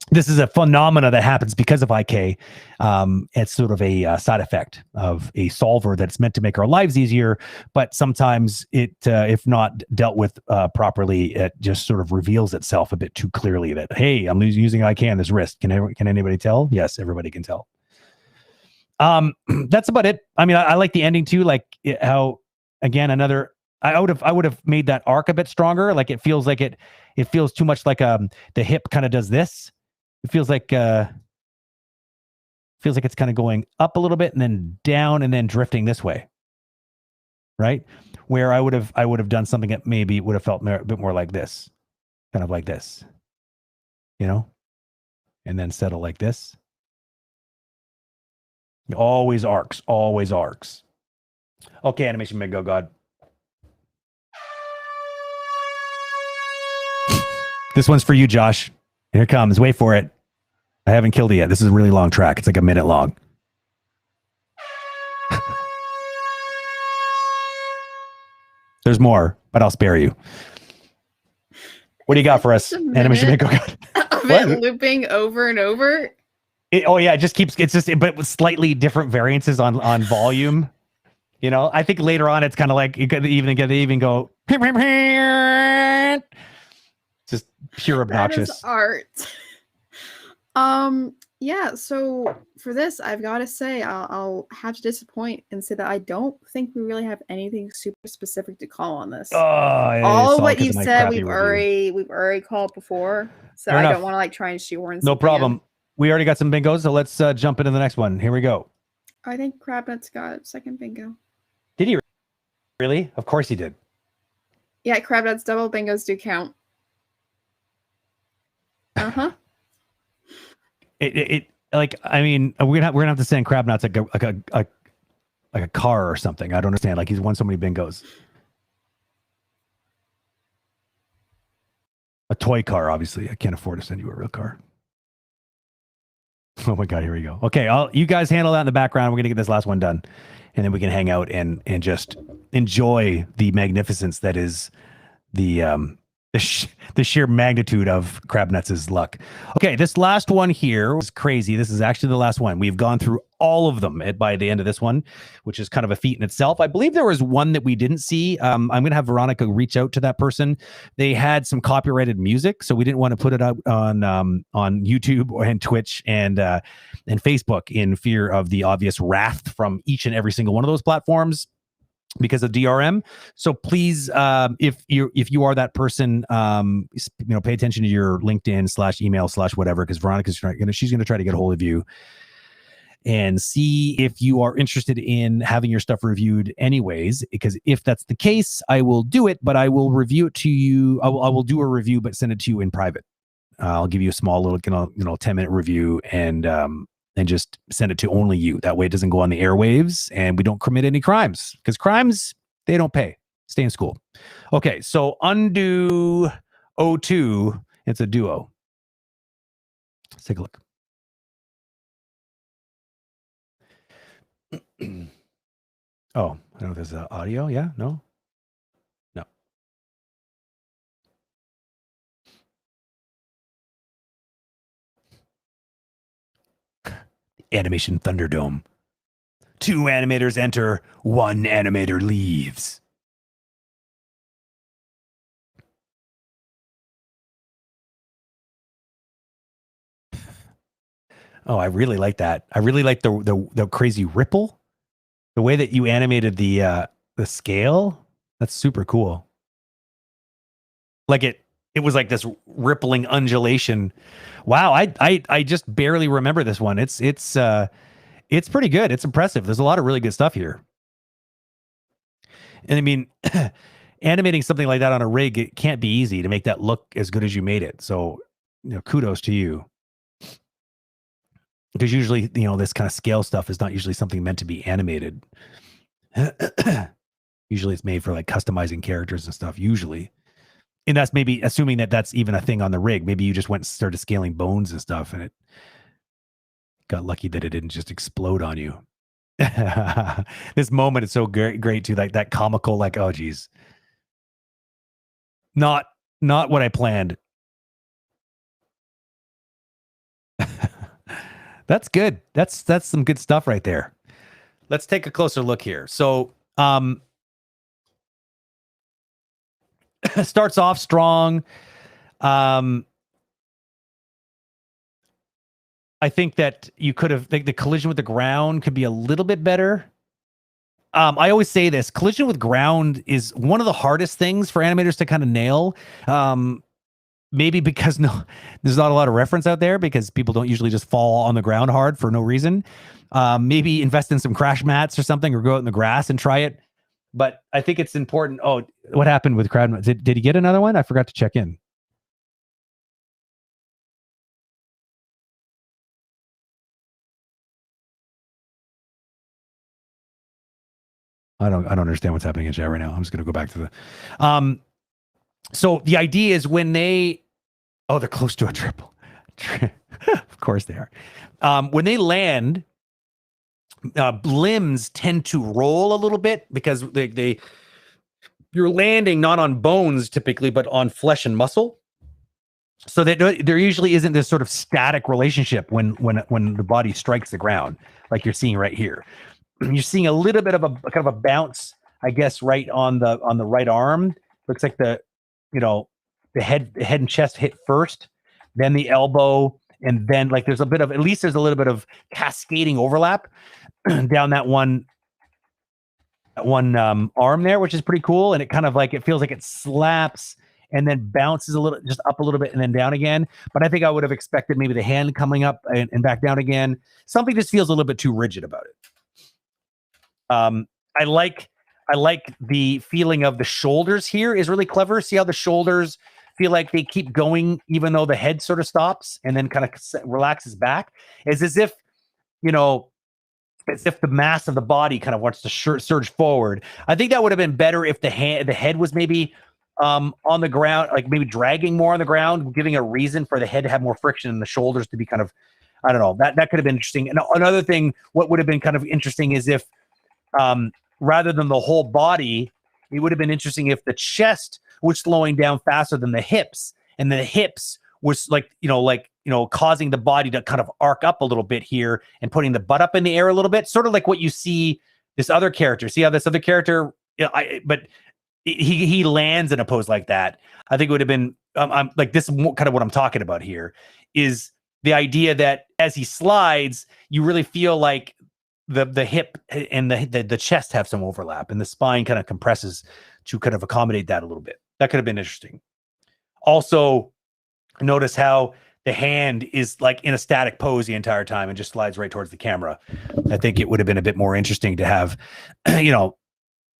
This is a phenomena that happens because of IK. It's sort of a side effect of a solver that's meant to make our lives easier, but sometimes it, if not dealt with properly, it just sort of reveals itself a bit too clearly that, hey, I'm using IK on this wrist. Can anybody tell? Yes, everybody can tell. That's about it. I mean, I like the ending too, like how, again, another, I would have made that arc a bit stronger. Like it feels like it feels too much like the hip kind of does this. It feels like it's kind of going up a little bit and then down and then drifting this way, right? Where I would have done something that maybe would have felt a bit more like this, kind of like this, you know, and then settle like this. Always arcs, always arcs. Okay, Animation Bingo God. This one's for you, Josh. Here it comes. Wait for it. I haven't killed it yet. This is a really long track. It's like a minute long. There's more, but I'll spare you. What do you got for us, Animation Bingo God? Of it looping over and over. It just keeps. It's just, but with slightly different variances on volume. You know, I think later on it's kind of like you could even go. Just pure obnoxious. That is art. Yeah, so for this, I've got to say, I'll have to disappoint and say that I don't think we really have anything super specific to call on this. All what you've said, we've already called before, so I don't want to like try and shoehorn. No problem. We already got some bingos, so let's jump into the next one. Here we go. I think Crabnut's got second bingo. Did he really? Of course he did. Yeah, Crabnut's double bingos do count. It like, I mean, we're gonna have to send Crabnuts like a car or something. I don't understand. Like, he's won so many bingos. A toy car, obviously. I can't afford to send you a real car. Oh my God, here we go. Okay, you guys handle that in the background. We're gonna get this last one done, and then we can hang out and just enjoy the magnificence that is the sheer magnitude of Crabnuts' luck. Okay, this last one here was crazy. This is actually the last one. We've gone through all of them by the end of this one, which is kind of a feat in itself. I believe there was one that we didn't see. I'm going to have Veronica reach out to that person. They had some copyrighted music, so we didn't want to put it out on YouTube and Twitch and Facebook in fear of the obvious wrath from each and every single one of those platforms, because of DRM. So please, if you are that person, pay attention to your LinkedIn /email /whatever, because Veronica's she's going to try to get a hold of you and see if you are interested in having your stuff reviewed anyways, because if that's the case, I will do it, but I will review it to you. I will do a review, but send it to you in private. I'll give you a small little, 10-minute review and just send it to only you. That way it doesn't go on the airwaves and we don't commit any crimes, because crimes, they don't pay. Stay in school. Okay, so undo O2. It's a duo. Let's take a look. Oh, I don't know if there's audio. Yeah, no. Animation Thunderdome. 2 animators enter, 1 animator leaves. Oh, I really like that. I really like the crazy ripple. The way that you animated the scale. That's super cool. Like it was like this rippling undulation. Wow, I just barely remember this one. It's pretty good. It's impressive. There's a lot of really good stuff here. And I mean, animating something like that on a rig, it can't be easy to make that look as good as you made it. So, kudos to you. Because usually, this kind of scale stuff is not usually something meant to be animated. Usually it's made for like customizing characters and stuff, usually. And that's maybe assuming that that's even a thing on the rig. Maybe you just went and started scaling bones and stuff, and it Got lucky that it didn't just explode on you. This moment is so great too, like that comical, like, oh geez, not what I planned. That's good. That's some good stuff right there. Let's take a closer look here. So starts off strong. I think that you could have, the collision with the ground could be a little bit better. I always say this, collision with ground is one of the hardest things for animators to kind of nail. Maybe because there's not a lot of reference out there because people don't usually just fall on the ground hard for no reason. Maybe invest in some crash mats or something, or go out in the grass and try it. But I think it's important. Oh, what happened with crowd? Did he get another one? I forgot to check in. I don't understand what's happening in chat right now. I'm just going to go back to the, so the idea is when they're close to a triple. Of course they are. When they land, limbs tend to roll a little bit because you're landing not on bones typically, but on flesh and muscle. So that there usually isn't this sort of static relationship when the body strikes the ground, like you're seeing right here. You're seeing a little bit of a kind of a bounce, I guess, right on the right arm. Looks like the head and chest hit first, then the elbow, and then like there's a little bit of cascading overlap down that one arm there, which is pretty cool. And it kind of like, it feels like it slaps and then bounces a little, just up a little bit and then down again. But I think I would have expected maybe the hand coming up and back down again. Something just feels a little bit too rigid about it. I like the feeling of the shoulders here is really clever. See how the shoulders feel like they keep going even though the head sort of stops and then kind of relaxes back. It's as if, as if the mass of the body kind of wants to surge forward. I think that would have been better if the head was maybe on the ground, like maybe dragging more on the ground, giving a reason for the head to have more friction and the shoulders to be kind of, I don't know, that could have been interesting. And another thing, what would have been kind of interesting is if, rather than the whole body, it would have been interesting if the chest was slowing down faster than the hips, and the hips was causing the body to kind of arc up a little bit here and putting the butt up in the air a little bit, sort of like what you see this other character. See how this other character, but he lands in a pose like that. I think it would have been I'm like, this is kind of what I'm talking about here, is the idea that as he slides, you really feel like the hip and the chest have some overlap and the spine kind of compresses to kind of accommodate that a little bit. That could have been interesting. Also, notice how the hand is like in a static pose the entire time and just slides right towards the camera. I think it would have been a bit more interesting to have,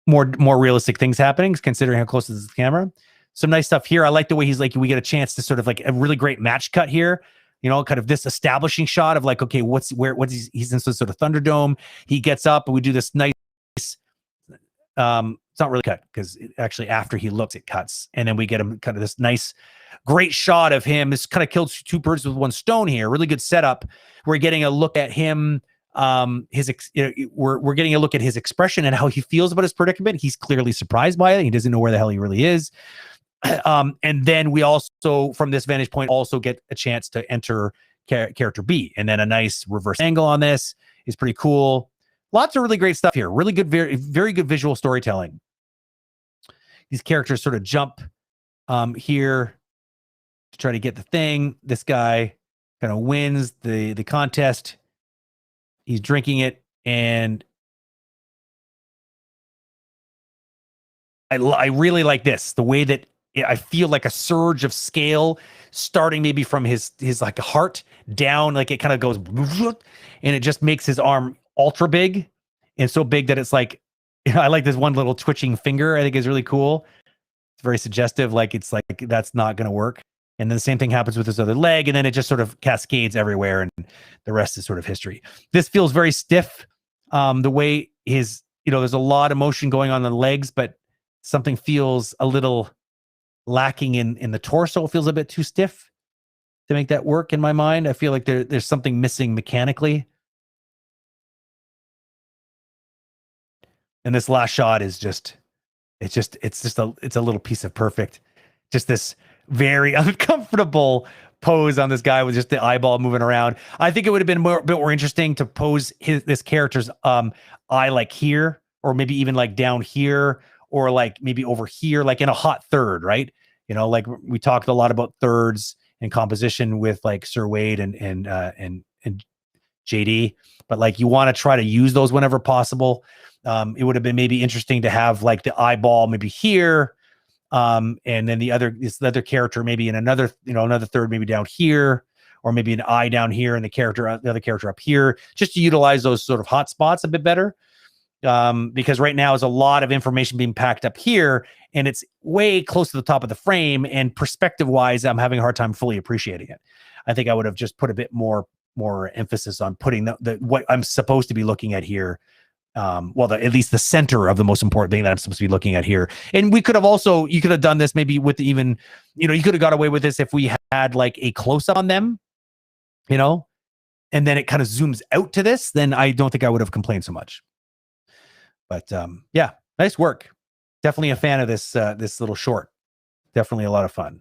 more realistic things happening, considering how close it is to the camera. Some nice stuff here. I like the way he's like, we get a chance to sort of like a really great match cut here. Kind of this establishing shot of like, okay, he's in some sort of Thunderdome. He gets up and we do this nice, it's not really cut because actually after he looks, it cuts. And then we get him kind of this nice, great shot of him. This kind of kills two birds with one stone here. Really good setup. We're getting a look at him. We're getting a look at his expression and how he feels about his predicament. He's clearly surprised by it. He doesn't know where the hell he really is. And then we also, from this vantage point, also get a chance to enter character B, and then a nice reverse angle on this is pretty cool. Lots of really great stuff here. Really good, very, very good visual storytelling. These characters sort of jump here to try to get the thing. This guy kind of wins the contest. He's drinking it, and I really like this, the way that I feel like a surge of scale starting maybe from his like heart down, like it kind of goes and it just makes his arm ultra big, and so big that it's like, I like this one little twitching finger. I think is really cool. It's very suggestive. Like it's like, that's not going to work. And then the same thing happens with his other leg, and then it just sort of cascades everywhere, and the rest is sort of history. This feels very stiff. The way there's a lot of motion going on in the legs, but something feels a little lacking in the torso. It feels a bit too stiff. to make that work in my mind. I feel like there's something missing mechanically. And this last shot is it's a little piece of perfect. Just this very uncomfortable pose on this guy with just the eyeball moving around. I think it would have been a bit more interesting to pose this character's eye like here, or maybe even like down here, or like maybe over here, like in a hot third, right? You know, like we talked a lot about thirds and composition with like Sir Wade and JD, but like you want to try to use those whenever possible. It would have been maybe interesting to have like the eyeball maybe here, and then the other character maybe in another third, maybe down here, or maybe an eye down here and the other character up here, just to utilize those sort of hot spots a bit better. Because right now is a lot of information being packed up here, and it's way close to the top of the frame, and perspective wise, I'm having a hard time fully appreciating it. I think I would have just put a bit more emphasis on putting the what I'm supposed to be looking at here. At least the center of the most important thing that I'm supposed to be looking at here. And you could have done this maybe with even, you could have got away with this if we had like a close up on them, and then it kind of zooms out to this, then I don't think I would have complained so much. But yeah, nice work. Definitely a fan of this little short. Definitely a lot of fun.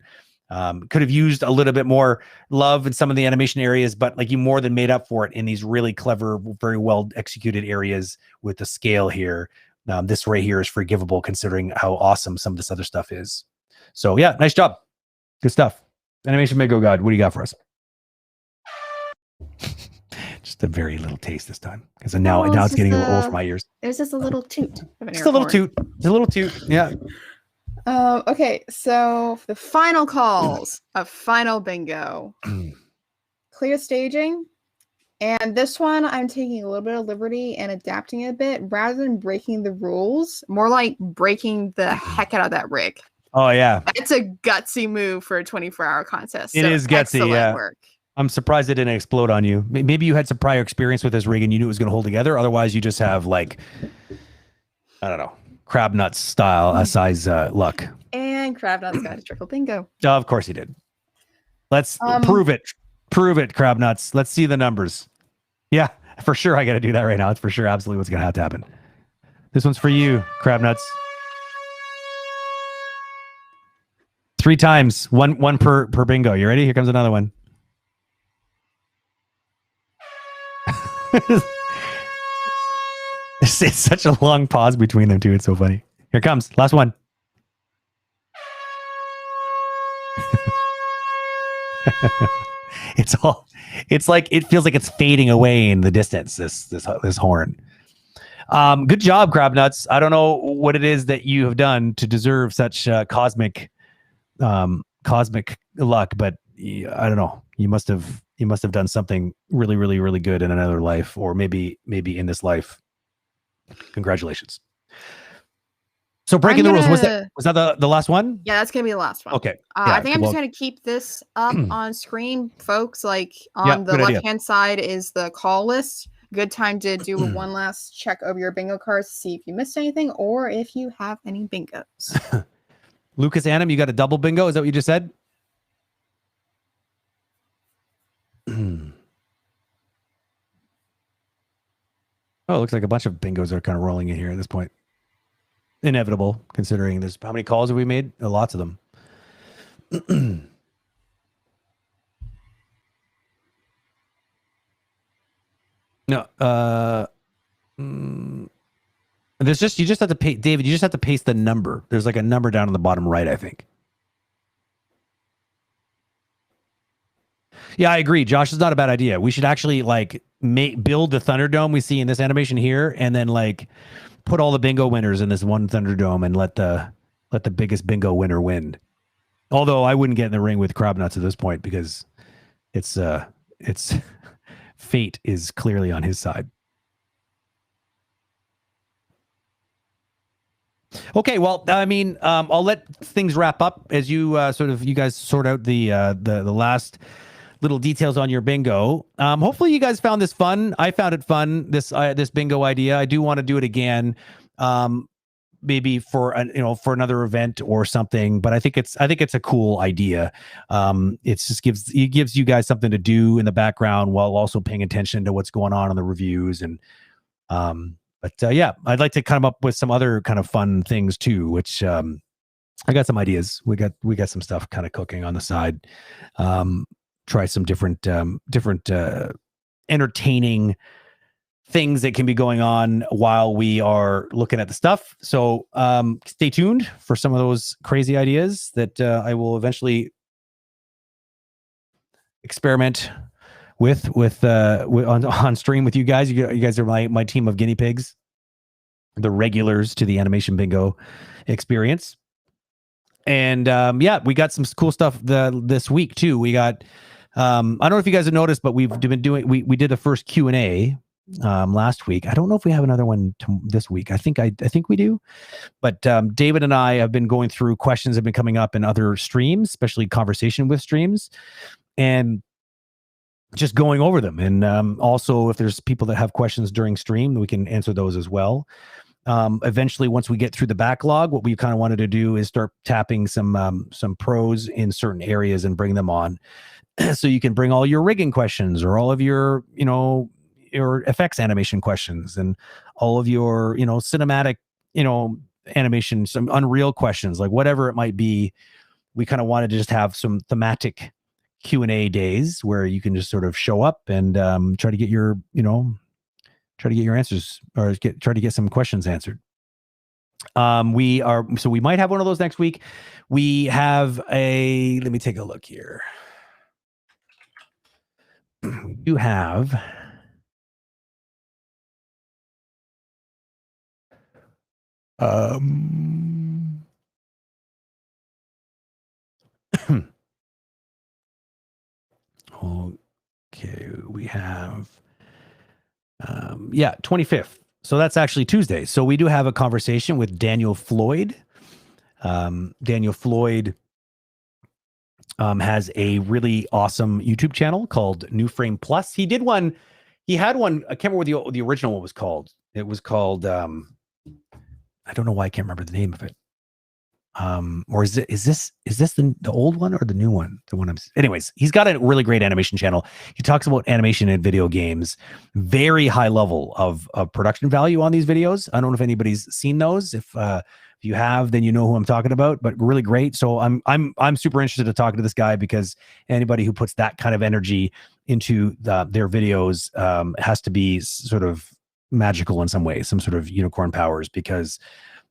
Could have used a little bit more love in some of the animation areas, but like you more than made up for it in these really clever, very well executed areas with the scale here. This right here is forgivable considering how awesome some of this other stuff is. So yeah, nice job. Good stuff. Animation Bingo God, what do you got for us? Just a very little taste this time, because now it's getting a little old for my ears. There's just a little toot. Just a little toot. Just a little toot. Yeah. Okay, so for the final calls of Final Bingo, clear staging. And this one, I'm taking a little bit of liberty and adapting it a bit rather than breaking the rules, more like breaking the heck out of that rig. Oh, yeah. It's a gutsy move for a 24-hour contest. It is gutsy, yeah. Work. I'm surprised it didn't explode on you. Maybe you had some prior experience with this rig and you knew it was going to hold together. Otherwise, you just have like, I don't know, crab nuts style size luck. And crab nuts got a triple bingo. Oh, of course he did. Let's prove it. Prove it, crab nuts. Let's see the numbers. Yeah, for sure. I got to do that right now. It's for sure absolutely what's going to have to happen. This one's for you, crab nuts. 3 times, one per bingo. You ready? Here comes another one. It's such a long pause between them two. It's so funny. Here it comes. Last one. It's like it feels like it's fading away in the distance, this horn. Good job, crab nuts. I don't know what it is that you have done to deserve such cosmic luck, but I don't know. You must have done something really, really, really good in another life, or maybe in this life. Congratulations. So breaking the rules, was that the last one? Yeah, that's gonna be the last one. Okay. I think I'm just gonna keep this up on screen, folks. Like on the left-hand side is the call list. Good time to do one last check over your bingo cards to see if you missed anything or if you have any bingos. Lucas Anim, you got a double bingo? Is that what you just said? Oh, it looks like a bunch of bingos are kind of rolling in here at this point. Inevitable, considering there's how many calls have we made? Lots of them. No, there's you just have to pay, David. You just have to paste the number. There's like a number down on the bottom right, I think. Yeah, I agree. Josh, is not a bad idea. We should actually like build the Thunderdome we see in this animation here, and then like put all the bingo winners in this one Thunderdome and let the biggest bingo winner win. Although I wouldn't get in the ring with crab nuts at this point because it's fate is clearly on his side. Okay, well, I mean, I'll let things wrap up as you you guys sort out the last little details on your bingo. Hopefully you guys found this fun. I found it fun, this bingo idea. I do want to do it again. maybe for for another event or something. But I think it's a cool idea. It gives you guys something to do in the background while also paying attention to what's going on in the reviews. And yeah, I'd like to come up with some other kind of fun things too, which I got some ideas. We got some stuff kind of cooking on the side. Try some different entertaining things that can be going on while we are looking at the stuff. So stay tuned for some of those crazy ideas that I will eventually experiment with on stream with you guys. You guys are my team of guinea pigs, the regulars to the Animation Bingo experience. And yeah, we got some cool stuff this week too. We got I don't know if you guys have noticed, but we've been doing we did the first Q&A last week. I don't know if we have another one this week. I think we do. But David and I have been going through questions that have been coming up in other streams, especially conversation with streams, and just going over them. And also, if there's people that have questions during stream, we can answer those as well. Eventually, once we get through the backlog, what we kind of wanted to do is start tapping some pros in certain areas and bring them on. So you can bring all your rigging questions or all of your, your effects animation questions and all of your, cinematic, animation, some Unreal questions, like whatever it might be. We kind of wanted to just have some thematic Q&A days where you can just sort of show up and try to get your, answers or try to get some questions answered. So we might have one of those next week. We have let me take a look here. You have okay, we have 25th. So that's actually Tuesday. So we do have a conversation with Daniel Floyd. Daniel Floyd has a really awesome YouTube channel called New Frame Plus. He had one, I can't remember what the original one was called. It was called, I don't know why I can't remember the name of it. Or is this the old one or the new one? Anyways, he's got a really great animation channel. He talks about animation in video games, very high level of production value on these videos. I don't know if anybody's seen those. If you have, then you know who I'm talking about, but really great. So I'm super interested in talking to this guy because anybody who puts that kind of energy into their videos has to be sort of magical in some way, some sort of unicorn powers, because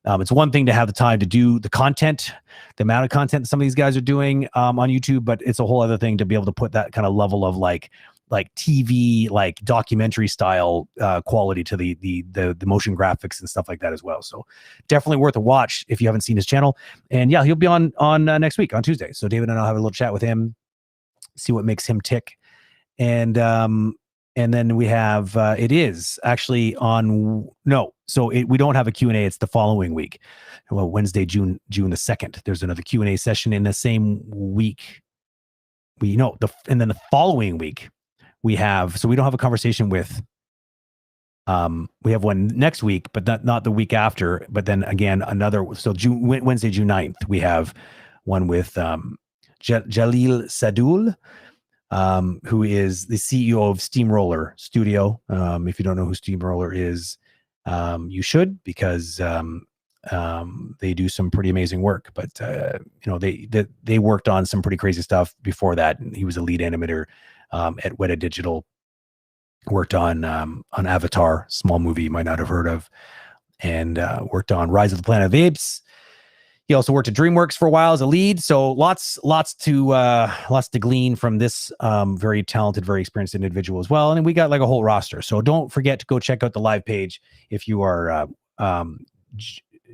it's one thing to have the time to do the content, the amount of content that some of these guys are doing on YouTube, but it's a whole other thing to be able to put that kind of level of like TV, like documentary style quality to the motion graphics and stuff like that as well. So definitely worth a watch if you haven't seen his channel. And yeah, he'll be on next week on Tuesday. So David and I'll have a little chat with him, see what makes him tick. And then we have, it is actually we don't have a Q&A. It's the following week. Well, Wednesday, June the 2nd, there's another Q&A session in the same week. And then the following week we have, so we don't have a conversation with, we have one next week, but not the week after, but then again, another, so Wednesday, June 9th, we have one with Jalil Sadul, who is the CEO of Steamroller Studio. If you don't know who Steamroller is, you should, because they do some pretty amazing work. But they worked on some pretty crazy stuff before that. He was a lead animator at Weta Digital. Worked on Avatar, small movie you might not have heard of, and worked on Rise of the Planet of the Apes. He also worked at DreamWorks for a while as a lead. So lots to glean from this very talented, very experienced individual as well. And then we got like a whole roster. So don't forget to go check out the live page if you are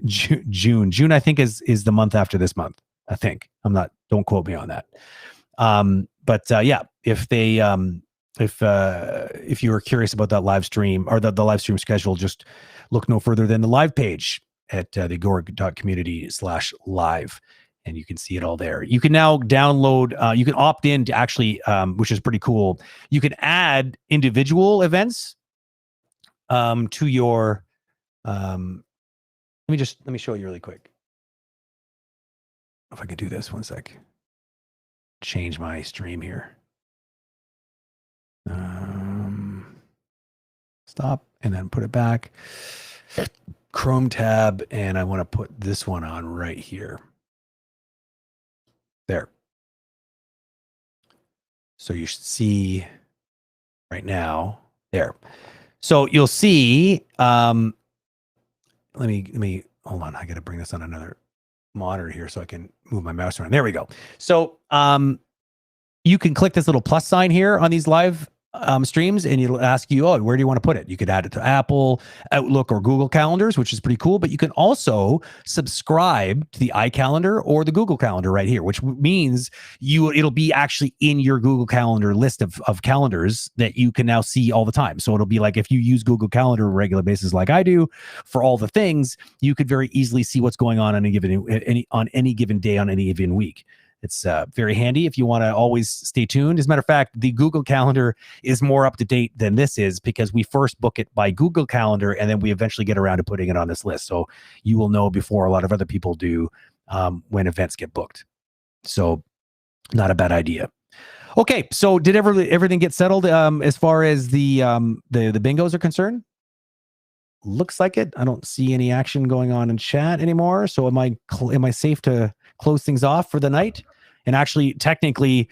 June. June, I think, is the month after this month. I think. Don't quote me on that. But yeah, if you are curious about that live stream or the live stream schedule, just look no further than the live page at the Agora.Community/live, and you can see it all there. You can now download, you can opt in to actually, which is pretty cool. You can add individual events to your Let me show you really quick. If I could do this 1 sec. Change my stream here. Stop and then put it back. Chrome tab, and I want to put this one on right here. There. So you should see right now there. So you'll see, let me hold on. I got to bring this on another monitor here so I can move my mouse around. There we go. So you can click this little plus sign here on these live streams, and it'll ask you, oh, where do you want to put it? You could add it to Apple, Outlook, or Google Calendars, which is pretty cool. But you can also subscribe to the iCalendar or the Google Calendar right here, which means it'll be actually in your Google Calendar list of calendars that you can now see all the time. So it'll be like if you use Google Calendar on a regular basis, like I do, for all the things, you could very easily see what's going on any given day on any given week. It's very handy if you want to always stay tuned. As a matter of fact, the Google Calendar is more up to date than this is because we first book it by Google Calendar and then we eventually get around to putting it on this list. So you will know before a lot of other people do when events get booked. So not a bad idea. Okay, so did everything get settled as far as the bingos are concerned? Looks like it. I don't see any action going on in chat anymore. So am I safe to close things off for the night? And actually, technically,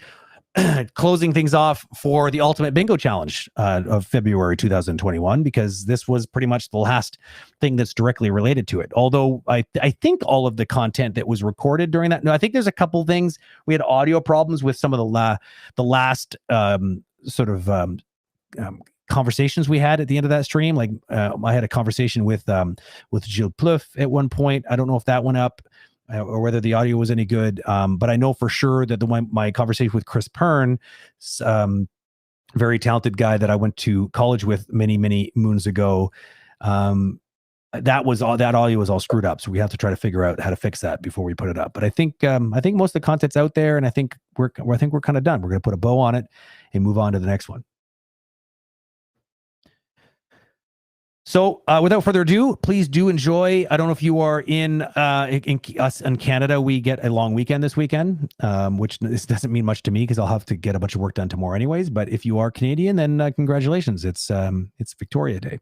closing things off for the Ultimate Bingo Challenge of February 2021, because this was pretty much the last thing that's directly related to it. Although I think all of the content that was recorded during that, no, I think there's a couple things. We had audio problems with some of the last conversations we had at the end of that stream. Like I had a conversation with Gilles Plouffe at one point. I don't know if that went up or whether the audio was any good. But I know for sure that my conversation with Chris Pern, very talented guy that I went to college with many, many moons ago, that audio was all screwed up. So we have to try to figure out how to fix that before we put it up. But I think most of the content's out there, and I think we're kind of done. We're going to put a bow on it and move on to the next one. So without further ado, please do enjoy. I don't know if you are in us in Canada. We get a long weekend this weekend, which this doesn't mean much to me because I'll have to get a bunch of work done tomorrow anyways. But if you are Canadian, then congratulations. It's Victoria Day,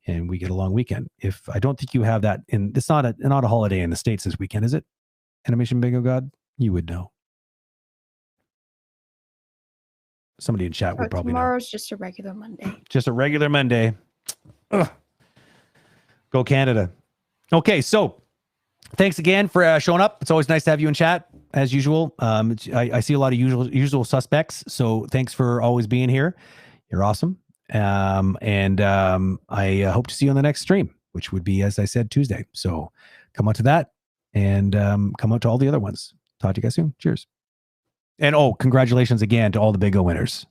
and we get a long weekend. If I don't think you have that it's not a holiday in the States this weekend, is it? Animation Bingo God, you would know. Somebody in chat would probably know. Tomorrow's just a regular Monday. Just a regular Monday. Ugh. Go Canada. Okay, so thanks again for showing up. It's always nice to have you in chat, as usual. I see a lot of usual suspects, so thanks for always being here. You're awesome. And I hope to see you on the next stream, which would be, as I said, Tuesday. So come out to that and come out to all the other ones. Talk to you guys soon. Cheers. And congratulations again to all the bingo winners.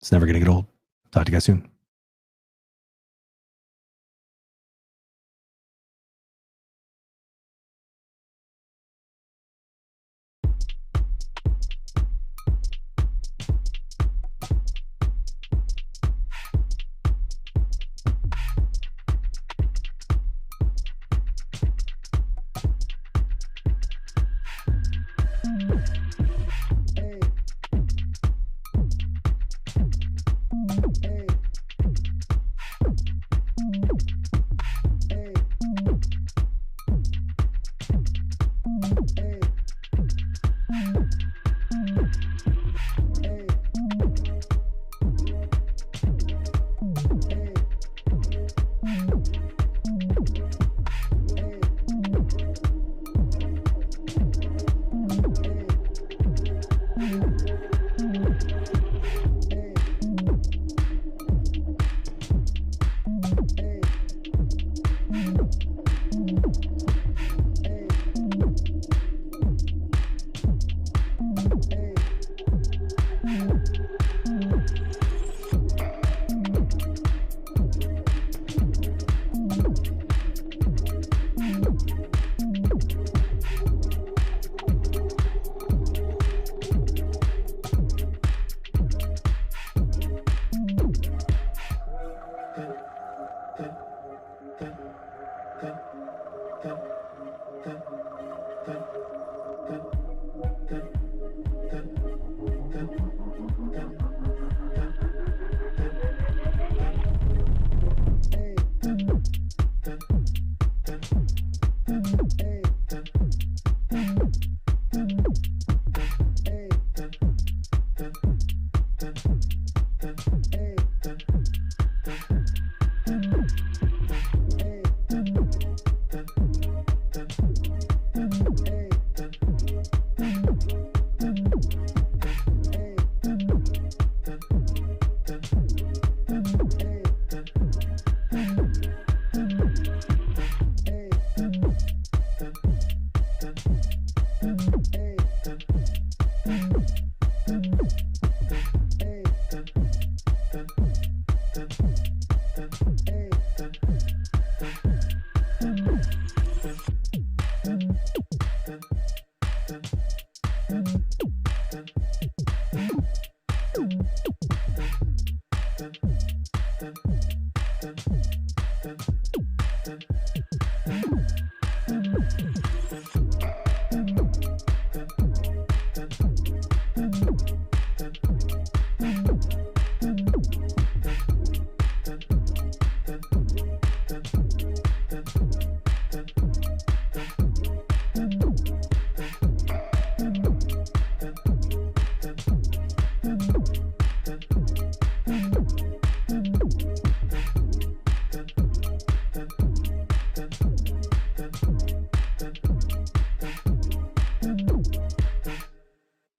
It's never going to get old. Talk to you guys soon. Dun.